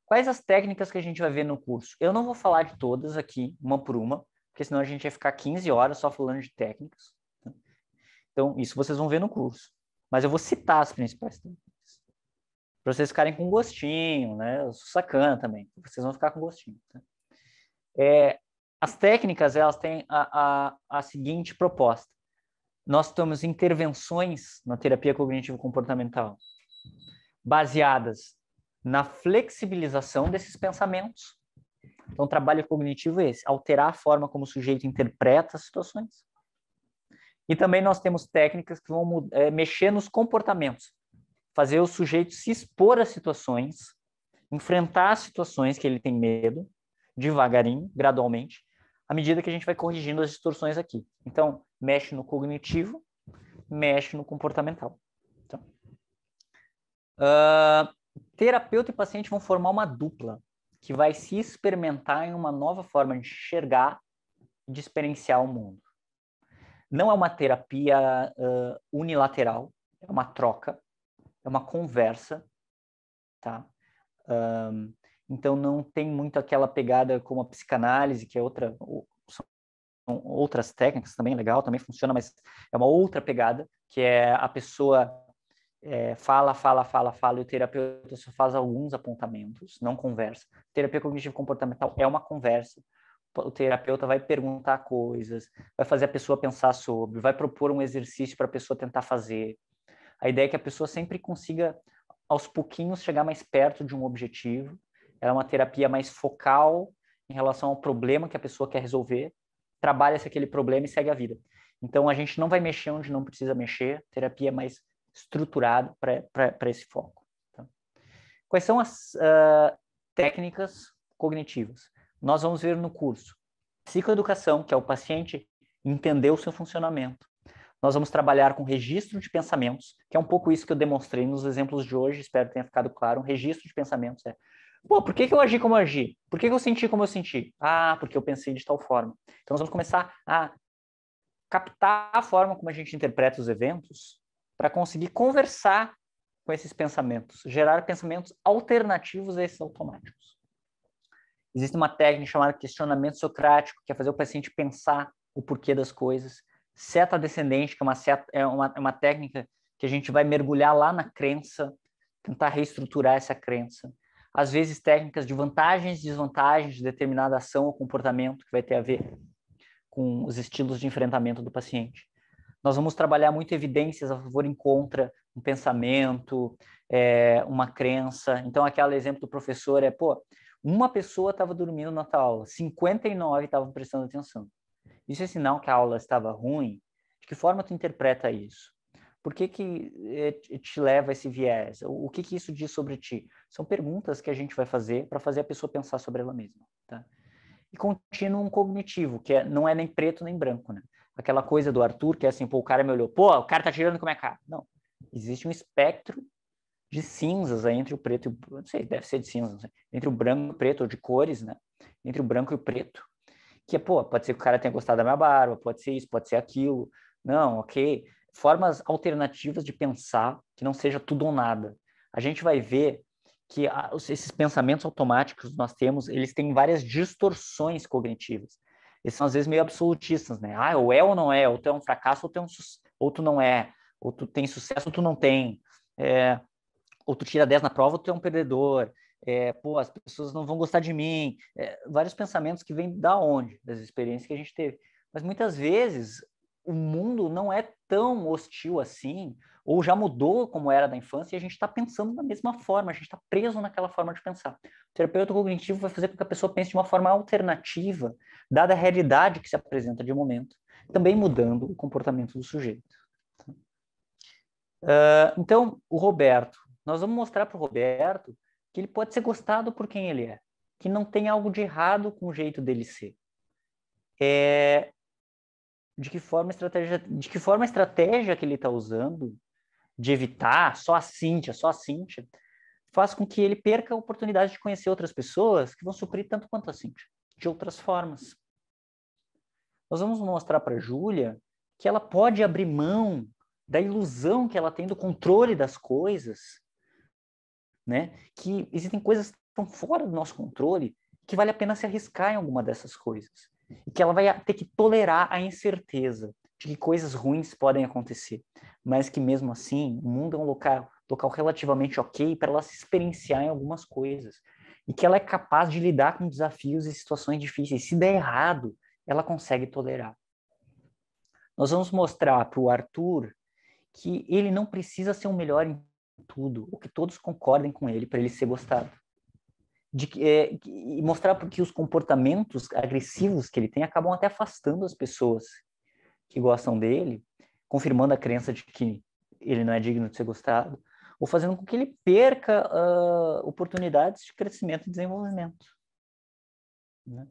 Quais as técnicas que a gente vai ver no curso? Eu não vou falar de todas aqui, uma por uma, porque senão a gente ia ficar 15 horas só falando de técnicas. Tá? Então, isso vocês vão ver no curso. Mas eu vou citar as principais técnicas. Para vocês ficarem com gostinho, né? Eu sou sacana também. Vocês vão ficar com gostinho. Tá? As técnicas, elas têm a seguinte proposta. Nós temos intervenções na terapia cognitivo-comportamental baseadas na flexibilização desses pensamentos. Então, o trabalho cognitivo é esse, alterar a forma como o sujeito interpreta as situações. E também nós temos técnicas que vão mexer nos comportamentos, fazer o sujeito se expor a situações, enfrentar as situações que ele tem medo, devagarinho, gradualmente, à medida que a gente vai corrigindo as distorções aqui. Então, mexe no cognitivo, mexe no comportamental. Então, terapeuta e paciente vão formar uma dupla que vai se experimentar em uma nova forma de enxergar e de experienciar o mundo. Não é uma terapia unilateral, é uma troca, é uma conversa, tá? Então não tem muito aquela pegada como a psicanálise, que é outra, são outras técnicas também, legal, também funciona, mas é uma outra pegada, que é a pessoa fala, e o terapeuta só faz alguns apontamentos, não conversa. Terapia cognitivo-comportamental é uma conversa. O terapeuta vai perguntar coisas, vai fazer a pessoa pensar sobre, vai propor um exercício para a pessoa tentar fazer. A ideia é que a pessoa sempre consiga, aos pouquinhos, chegar mais perto de um objetivo. Ela é uma terapia mais focal em relação ao problema que a pessoa quer resolver, trabalha-se aquele problema e segue a vida. Então, a gente não vai mexer onde não precisa mexer, terapia é mais estruturado para esse foco. Tá? Quais são as técnicas cognitivas? Nós vamos ver no curso psicoeducação, que é o paciente entender o seu funcionamento. Nós vamos trabalhar com registro de pensamentos, que é um pouco isso que eu demonstrei nos exemplos de hoje, espero que tenha ficado claro. Um registro de pensamentos pô, por que eu agi como eu agi? Por que eu senti como eu senti? Ah, porque eu pensei de tal forma. Então, nós vamos começar a captar a forma como a gente interpreta os eventos para conseguir conversar com esses pensamentos, gerar pensamentos alternativos a esses automáticos. Existe uma técnica chamada questionamento socrático, que é fazer o paciente pensar o porquê das coisas. Seta descendente, que é uma técnica que a gente vai mergulhar lá na crença, tentar reestruturar essa crença. Às vezes, técnicas de vantagens e desvantagens de determinada ação ou comportamento, que vai ter a ver com os estilos de enfrentamento do paciente. Nós vamos trabalhar muito evidências a favor e contra um pensamento, uma crença. Então, aquele exemplo do professor pô, uma pessoa estava dormindo na tua aula, 59 estavam prestando atenção. Isso é sinal que a aula estava ruim? De que forma tu interpreta isso? Por que te leva a esse viés? O que isso diz sobre ti? São perguntas que a gente vai fazer para fazer a pessoa pensar sobre ela mesma. Tá? E contínuo cognitivo, que não é nem preto nem branco, né? Aquela coisa do Arthur, que é assim, pô, o cara me olhou, pô, o cara tá tirando com a minha cara. Não. Existe um espectro de cinzas aí entre o preto e o... Não sei, deve ser de cinzas, não sei. Entre o branco e o preto, ou de cores, né? Entre o branco e o preto. Que pô, pode ser que o cara tenha gostado da minha barba, pode ser isso, pode ser aquilo. Não, ok. Formas alternativas de pensar que não seja tudo ou nada. A gente vai ver que esses pensamentos automáticos que nós temos, eles têm várias distorções cognitivas. Eles são, às vezes, meio absolutistas, né? Ah, ou é ou não é, ou tu é um fracasso, ou tu não é, ou tu tem sucesso, ou tu não tem. Ou tu tira 10 na prova, ou tu é um perdedor. Pô, as pessoas não vão gostar de mim. Vários pensamentos que vêm da onde? Das experiências que a gente teve. Mas, muitas vezes, o mundo não é tão hostil assim, ou já mudou como era da infância, e a gente está pensando da mesma forma, a gente está preso naquela forma de pensar. O terapeuta cognitivo vai fazer com que a pessoa pense de uma forma alternativa, dada a realidade que se apresenta de momento, também mudando o comportamento do sujeito. Então, o Roberto, nós vamos mostrar para o Roberto que ele pode ser gostado por quem ele é, que não tem algo de errado com o jeito dele ser. De que forma a estratégia que ele está usando de evitar só a Cíntia, faz com que ele perca a oportunidade de conhecer outras pessoas que vão suprir tanto quanto a Cíntia, de outras formas. Nós vamos mostrar para a Júlia que ela pode abrir mão da ilusão que ela tem do controle das coisas, né? Que existem coisas que estão fora do nosso controle, que vale a pena se arriscar em alguma dessas coisas. E que ela vai ter que tolerar a incerteza de que coisas ruins podem acontecer, mas que mesmo assim o mundo é um local relativamente ok para ela se experienciar em algumas coisas. E que ela é capaz de lidar com desafios e situações difíceis. Se der errado, ela consegue tolerar. Nós vamos mostrar para o Arthur que ele não precisa ser o melhor em tudo, ou que todos concordem com ele para ele ser gostado. E mostrar porque os comportamentos agressivos que ele tem acabam até afastando as pessoas que gostam dele, confirmando a crença de que ele não é digno de ser gostado, ou fazendo com que ele perca oportunidades de crescimento e desenvolvimento. Né?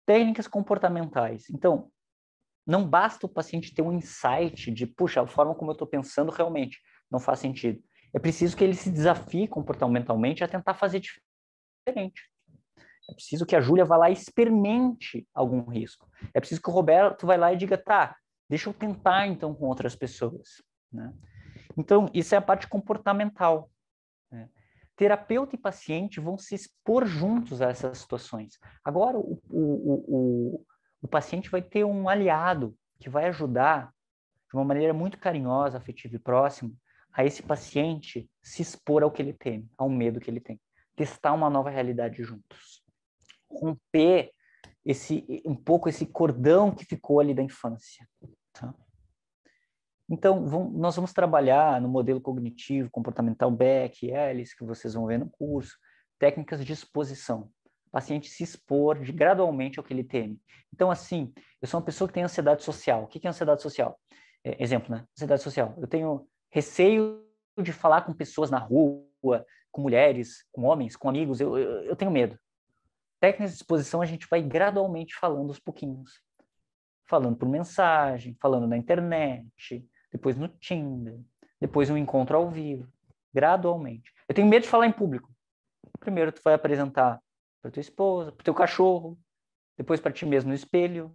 Técnicas comportamentais. Então, não basta o paciente ter um insight de, puxa, a forma como eu estou pensando realmente não faz sentido. É preciso que ele se desafie comportamentalmente a tentar fazer diferente. É preciso que a Júlia vá lá e experimente algum risco. É preciso que o Roberto vá lá e diga, tá, deixa eu tentar então com outras pessoas. Né? Então, isso é a parte comportamental. Né? Terapeuta e paciente vão se expor juntos a essas situações. Agora, o paciente vai ter um aliado que vai ajudar de uma maneira muito carinhosa, afetiva e próxima a esse paciente se expor ao que ele teme, ao medo que ele tem. Testar uma nova realidade juntos. Romper um pouco esse cordão que ficou ali da infância. Tá? Então, nós vamos trabalhar no modelo cognitivo, comportamental Beck, Ellis, que vocês vão ver no curso, técnicas de exposição. O paciente se expor gradualmente ao que ele teme. Então, assim, eu sou uma pessoa que tem ansiedade social. O que é ansiedade social? Exemplo, né? Ansiedade social. Eu tenho receio de falar com pessoas na rua, com mulheres, com homens, com amigos. Eu tenho medo. Técnicas de exposição a gente vai gradualmente falando aos pouquinhos. falando por mensagem, falando na internet, depois no Tinder, depois um encontro ao vivo, gradualmente. Eu tenho medo de falar em público. Primeiro tu vai apresentar para tua esposa, para teu cachorro, depois para ti mesmo no espelho,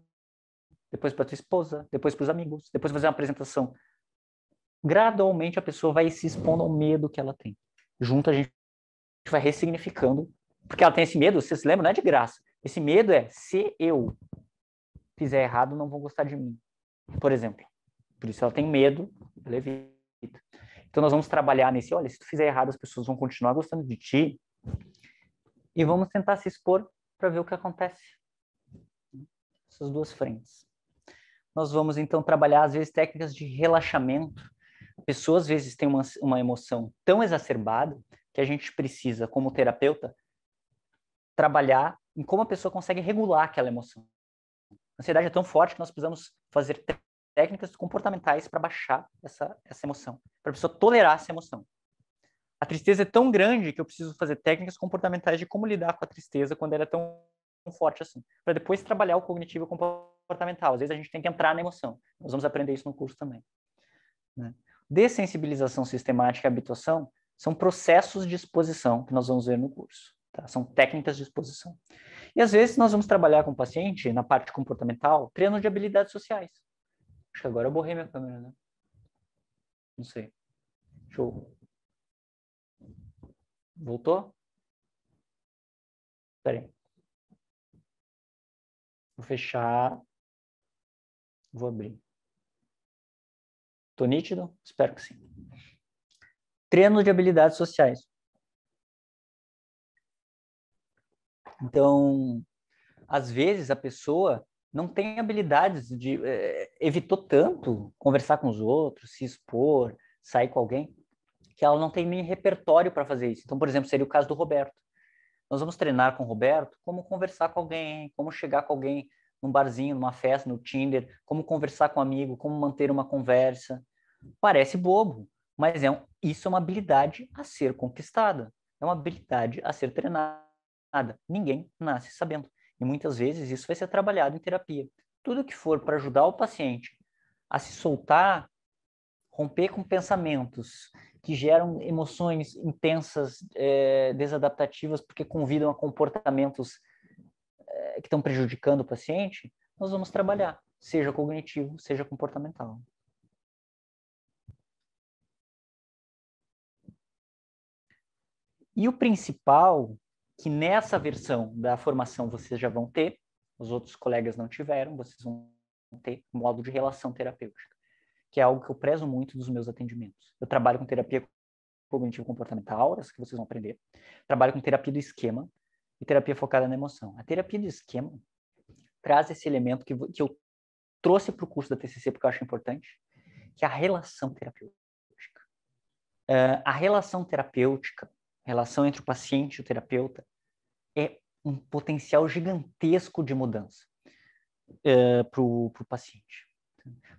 depois para tua esposa, depois para os amigos, depois fazer uma apresentação. Gradualmente a pessoa vai se expondo ao medo que ela tem. Junto a gente vai ressignificando, porque ela tem esse medo, vocês se lembram, não é de graça. Esse medo é, se eu fizer errado, não vão gostar de mim, por exemplo. Por isso ela tem medo, ela evita. Então nós vamos trabalhar nesse, olha, se tu fizer errado, as pessoas vão continuar gostando de ti, e vamos tentar se expor para ver o que acontece. Essas duas frentes. Nós vamos, então, trabalhar, às vezes, técnicas de relaxamento. A pessoa, às vezes, tem uma emoção tão exacerbada que a gente precisa, como terapeuta, trabalhar em como a pessoa consegue regular aquela emoção. A ansiedade é tão forte que nós precisamos fazer técnicas comportamentais para baixar essa emoção, para a pessoa tolerar essa emoção. A tristeza é tão grande que eu preciso fazer técnicas comportamentais de como lidar com a tristeza quando ela é tão forte assim, para depois trabalhar o cognitivo comportamental. Às vezes a gente tem que entrar na emoção. Nós vamos aprender isso no curso também. Né? Dessensibilização sistemática e habituação são processos de exposição que nós vamos ver no curso. Tá? São técnicas de exposição. E às vezes nós vamos trabalhar com o paciente, na parte comportamental, treino de habilidades sociais. Acho que agora eu borrei minha câmera, né? Não sei. Show. Voltou? Espera aí. Vou fechar. Vou abrir. Tô nítido? Espero que sim. Treino de habilidades sociais. Então, às vezes a pessoa não tem habilidades de... evitou tanto conversar com os outros, se expor, sair com alguém, que ela não tem nem repertório para fazer isso. Então, por exemplo, seria o caso do Roberto. Nós vamos treinar com o Roberto como conversar com alguém, como chegar com alguém num barzinho, numa festa, no Tinder, como conversar com um amigo, como manter uma conversa. Parece bobo, mas isso é uma habilidade a ser conquistada. É uma habilidade a ser treinada. Ninguém nasce sabendo. E muitas vezes isso vai ser trabalhado em terapia. Tudo que for para ajudar o paciente a se soltar, romper com pensamentos que geram emoções intensas, desadaptativas, porque convidam a comportamentos que estão prejudicando o paciente, nós vamos trabalhar, seja cognitivo, seja comportamental. E o principal, que nessa versão da formação vocês já vão ter, os outros colegas não tiveram, vocês vão ter modo de relação terapêutica, que é algo que eu prezo muito dos meus atendimentos. Eu trabalho com terapia cognitivo-comportamental, essa que vocês vão aprender. Trabalho com terapia do esquema e terapia focada na emoção. A terapia do esquema traz esse elemento que eu trouxe para o curso da TCC porque eu acho importante, que é a relação terapêutica. A relação terapêutica, a relação entre o paciente e o terapeuta, é um potencial gigantesco de mudança para o paciente.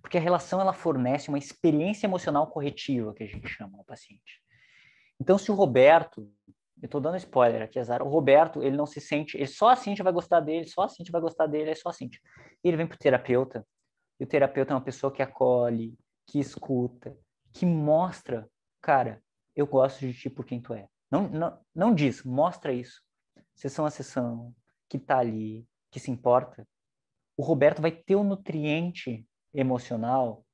Porque a relação ela fornece uma experiência emocional corretiva, que a gente chama ao paciente. Então, se o Roberto, eu estou dando spoiler aqui, azar, o Roberto, ele não se sente, ele só a Cíntia vai gostar dele, só a Cíntia vai gostar dele, é só a Cíntia. Ele vem para o terapeuta, e o terapeuta é uma pessoa que acolhe, que escuta, que mostra, cara, eu gosto de ti por quem tu é. Não diz, mostra isso. Sessão a sessão, que tá ali, que se importa. O Roberto vai ter o nutriente emocional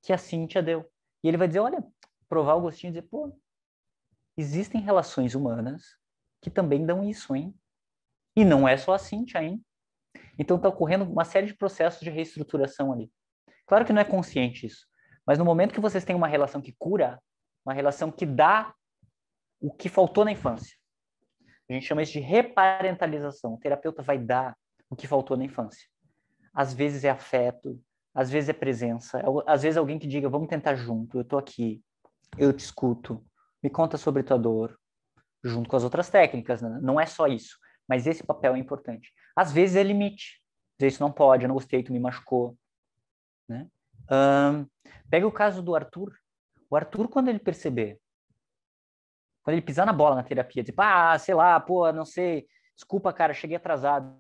que a Cíntia deu. E ele vai dizer, olha, provar o gostinho e dizer, pô, existem relações humanas que também dão isso, hein? E não é só a Cíntia, hein? Então está ocorrendo uma série de processos de reestruturação ali. Claro que não é consciente isso, mas no momento que vocês têm uma relação que cura, uma relação que dá o que faltou na infância, a gente chama isso de reparentalização. O terapeuta vai dar o que faltou na infância. Às vezes é afeto, às vezes é presença, às vezes é alguém que diga, vamos tentar junto, eu tô aqui, eu te escuto, me conta sobre tua dor, junto com as outras técnicas, né? Não é só isso, mas esse papel é importante. Às vezes é limite, dizer isso não pode, eu não gostei, tu me machucou, né? Pega o caso do Arthur. O Arthur, quando ele perceber, quando ele pisar na bola na terapia, dizer, sei lá, pô, não sei, desculpa, cara, cheguei atrasado.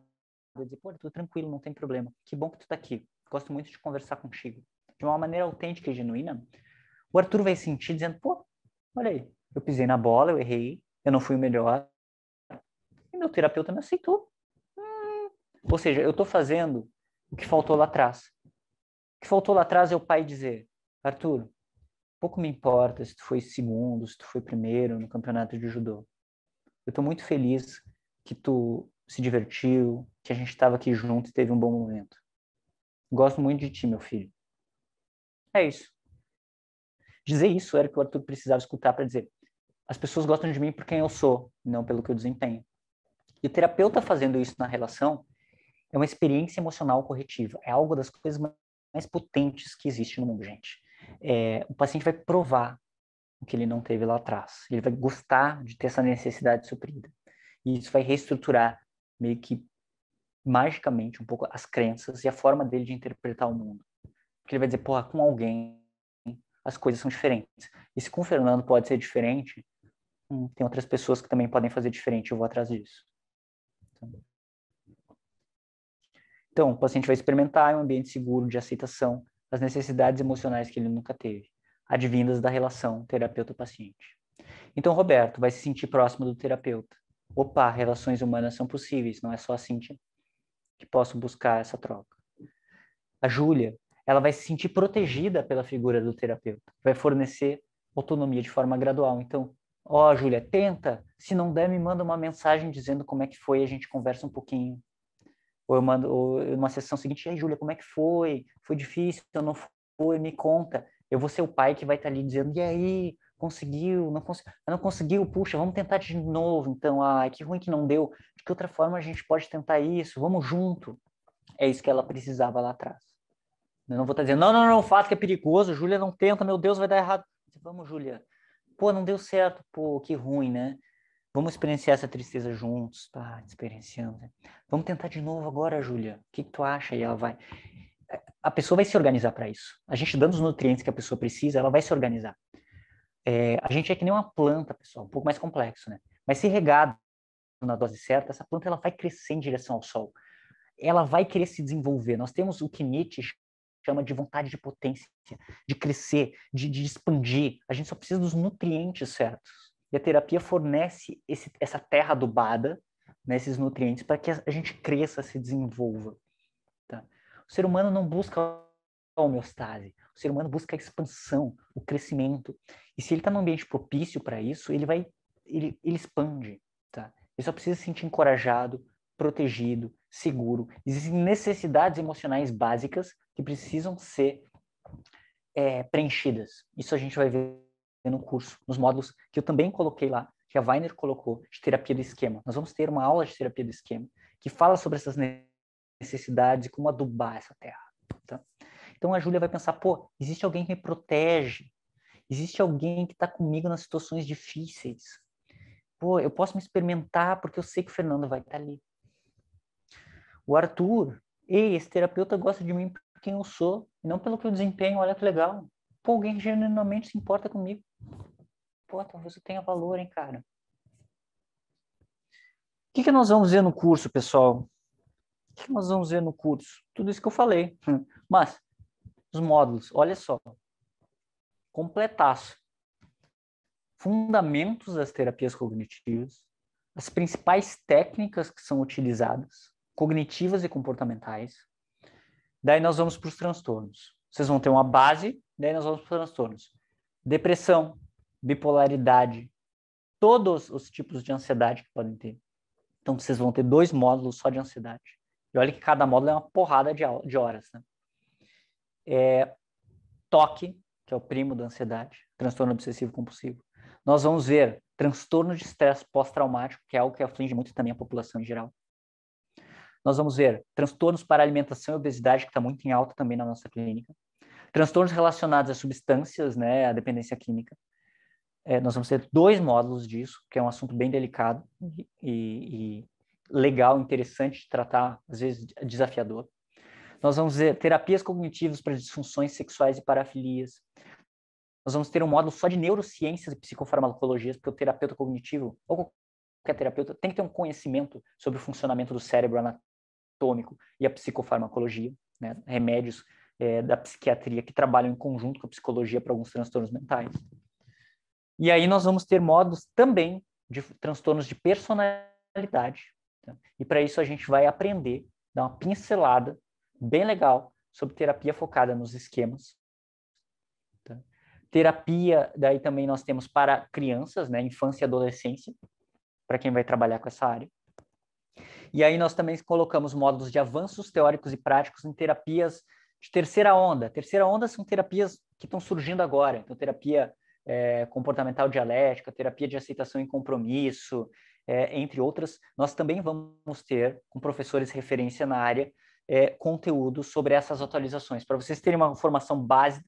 Eu dizer, pô, Arthur, tranquilo, não tem problema. Que bom que tu tá aqui. Gosto muito de conversar contigo. De uma maneira autêntica e genuína. O Arthur vai sentir dizendo, pô, olha aí, eu pisei na bola, eu errei, eu não fui o melhor. E meu terapeuta me aceitou. Ou seja, eu estou fazendo o que faltou lá atrás. O que faltou lá atrás é o pai dizer, Arthur, pouco me importa se tu foi segundo, se tu foi primeiro no campeonato de judô. Eu estou muito feliz que tu se divertiu, que a gente estava aqui junto e teve um bom momento. Gosto muito de ti, meu filho. É isso. Dizer isso era o que o Arthur precisava escutar para dizer, as pessoas gostam de mim por quem eu sou, não pelo que eu desempenho. E o terapeuta fazendo isso na relação é uma experiência emocional corretiva. É algo das coisas mais potentes que existe no mundo, gente. O paciente vai provar o que ele não teve lá atrás. Ele vai gostar de ter essa necessidade suprida. E isso vai reestruturar meio que magicamente um pouco as crenças e a forma dele de interpretar o mundo. Porque ele vai dizer, porra, com alguém as coisas são diferentes. E se com o Fernando pode ser diferente, tem outras pessoas que também podem fazer diferente, eu vou atrás disso. Então, o paciente vai experimentar em um ambiente seguro de aceitação as necessidades emocionais que ele nunca teve, advindas da relação terapeuta-paciente. Então, Roberto vai se sentir próximo do terapeuta. Opa, relações humanas são possíveis, não é só assim que posso buscar essa troca. A Júlia, ela vai se sentir protegida pela figura do terapeuta, vai fornecer autonomia de forma gradual. Então, ó, Júlia, tenta, se não der, me manda uma mensagem dizendo como é que foi, a gente conversa um pouquinho. Ou eu mando uma sessão seguinte, e aí, Júlia, como é que foi? Foi difícil? Eu não foi? Me conta. Eu vou ser o pai que vai estar ali dizendo, e aí, conseguiu? Não conseguiu? Puxa, vamos tentar de novo. Então, que ruim que não deu. De que outra forma a gente pode tentar isso? Vamos junto. É isso que ela precisava lá atrás. Eu não vou estar dizendo, não, fato que é perigoso, Júlia não tenta, meu Deus, vai dar errado. Vamos, Júlia. Pô, não deu certo, pô, que ruim, né? Vamos experienciar essa tristeza juntos, tá? Experienciando. Né? Vamos tentar de novo agora, Júlia. O que tu acha? E ela vai. A pessoa vai se organizar para isso. A gente dando os nutrientes que a pessoa precisa, ela vai se organizar. A gente é que nem uma planta, pessoal, um pouco mais complexo, né? Mas se regado na dose certa, essa planta ela vai crescer em direção ao sol. Ela vai querer se desenvolver. Nós temos o que Nietzsche chama de vontade de potência, de crescer, de expandir. A gente só precisa dos nutrientes certos. E a terapia fornece essa terra adubada, né, esses nutrientes, para que a gente cresça, se desenvolva. Tá? O ser humano não busca a homeostase. O ser humano busca a expansão, o crescimento. E se ele está num ambiente propício para isso, ele expande. Tá? Ele só precisa se sentir encorajado, protegido, seguro. Existem necessidades emocionais básicas que precisam ser preenchidas. Isso a gente vai ver no curso, nos módulos que eu também coloquei lá, que a Weiner colocou, de terapia do esquema. Nós vamos ter uma aula de terapia do esquema que fala sobre essas necessidades e como adubar essa terra. Tá? Então a Júlia vai pensar, pô, existe alguém que me protege, existe alguém que está comigo nas situações difíceis. Pô, eu posso me experimentar porque eu sei que o Fernando vai estar ali. O Arthur, ei, esse terapeuta gosta de mim por quem eu sou, e não pelo que eu desempenho, olha que legal. Pô, alguém genuinamente se importa comigo. Pô, talvez eu tenha valor, hein, cara. O que nós vamos ver no curso, pessoal? O que nós vamos ver no curso? Tudo isso que eu falei. Mas, os módulos, olha só. Completaço. Fundamentos das terapias cognitivas, as principais técnicas que são utilizadas, cognitivas e comportamentais. Daí nós vamos para os transtornos. Vocês vão ter uma base, daí nós vamos para os transtornos. Depressão, bipolaridade, todos os tipos de ansiedade que podem ter. Então, vocês vão ter 2 módulos só de ansiedade. E olha que cada módulo é uma porrada de horas. Né? TOC, que é o primo da ansiedade, transtorno obsessivo compulsivo. Nós vamos ver transtorno de estresse pós-traumático, que é algo que aflige muito também a população em geral. Nós vamos ver transtornos para alimentação e obesidade, que está muito em alta também na nossa clínica. Transtornos relacionados a substâncias, né, a dependência química. Nós vamos ter 2 módulos disso, que é um assunto bem delicado e legal, interessante de tratar, às vezes desafiador. Nós vamos ver terapias cognitivas para disfunções sexuais e parafilias. Nós vamos ter um módulo só de neurociências e psicofarmacologias, porque o terapeuta cognitivo, ou qualquer terapeuta, tem que ter um conhecimento sobre o funcionamento do cérebro anatômico e a psicofarmacologia. né? Remédios da psiquiatria que trabalham em conjunto com a psicologia para alguns transtornos mentais. E aí nós vamos ter módulos também de transtornos de personalidade. Tá? E para isso a gente vai aprender, dar uma pincelada bem legal sobre terapia focada nos esquemas. Tá? Terapia, daí também nós temos para crianças, né, infância e adolescência, para quem vai trabalhar com essa área. E aí nós também colocamos módulos de avanços teóricos e práticos em terapias de terceira onda. Terceira onda são terapias que estão surgindo agora. Então, terapia comportamental dialética, terapia de aceitação e compromisso, entre outras. Nós também vamos ter, com professores de referência na área, conteúdo sobre essas atualizações, para vocês terem uma formação base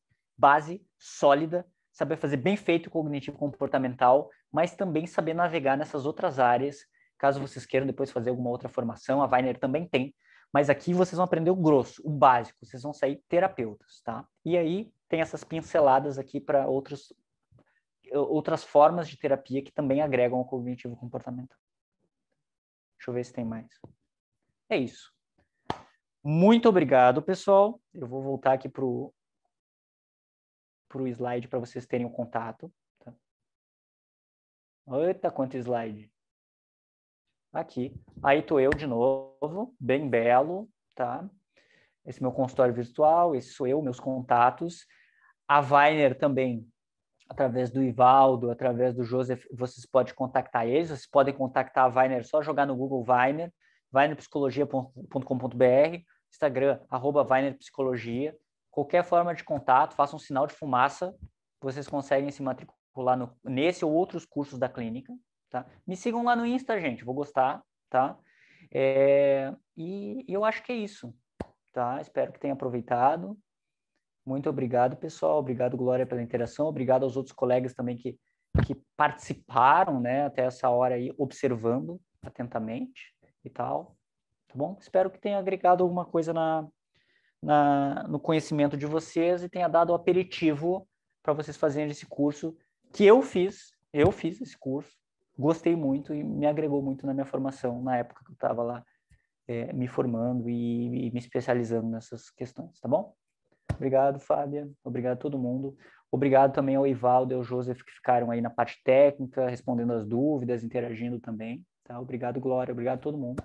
sólida, saber fazer bem feito o cognitivo comportamental, mas também saber navegar nessas outras áreas. Caso vocês queiram depois fazer alguma outra formação, a Weiner também tem, mas aqui vocês vão aprender o grosso, o básico, vocês vão sair terapeutas, tá? E aí tem essas pinceladas aqui para outras formas de terapia que também agregam ao cognitivo comportamental. Deixa eu ver se tem mais. É isso. Muito obrigado, pessoal. Eu vou voltar aqui para o slide para vocês terem o contato. Tá? Eita, quanto slide! Aqui. Aí estou eu de novo, bem belo, tá? Esse é meu consultório virtual, esse sou eu, meus contatos. A Weiner também, através do Ivaldo, através do Joseph, vocês podem contactar eles, vocês podem contactar a Weiner, só jogar no Google Weiner, weinerpsicologia.com.br, Instagram, @weinerpsicologia. Qualquer forma de contato, façam um sinal de fumaça, vocês conseguem se matricular nesse ou outros cursos da clínica. Tá? Me sigam lá no Insta, gente, vou gostar, tá? E eu acho que é isso, tá? Espero que tenham aproveitado. Muito obrigado, pessoal. Obrigado, Glória, pela interação. Obrigado aos outros colegas também que participaram, né, até essa hora aí, observando atentamente e tal. Tá bom? Espero que tenha agregado alguma coisa no conhecimento de vocês e tenha dado o aperitivo para vocês fazerem esse curso que eu fiz esse curso. Gostei muito e me agregou muito na minha formação, na época que eu estava lá me formando e me especializando nessas questões, tá bom? Obrigado, Fábia. Obrigado a todo mundo. Obrigado também ao Ivaldo e ao Joseph que ficaram aí na parte técnica, respondendo as dúvidas, interagindo também. Tá? Obrigado, Glória. Obrigado a todo mundo.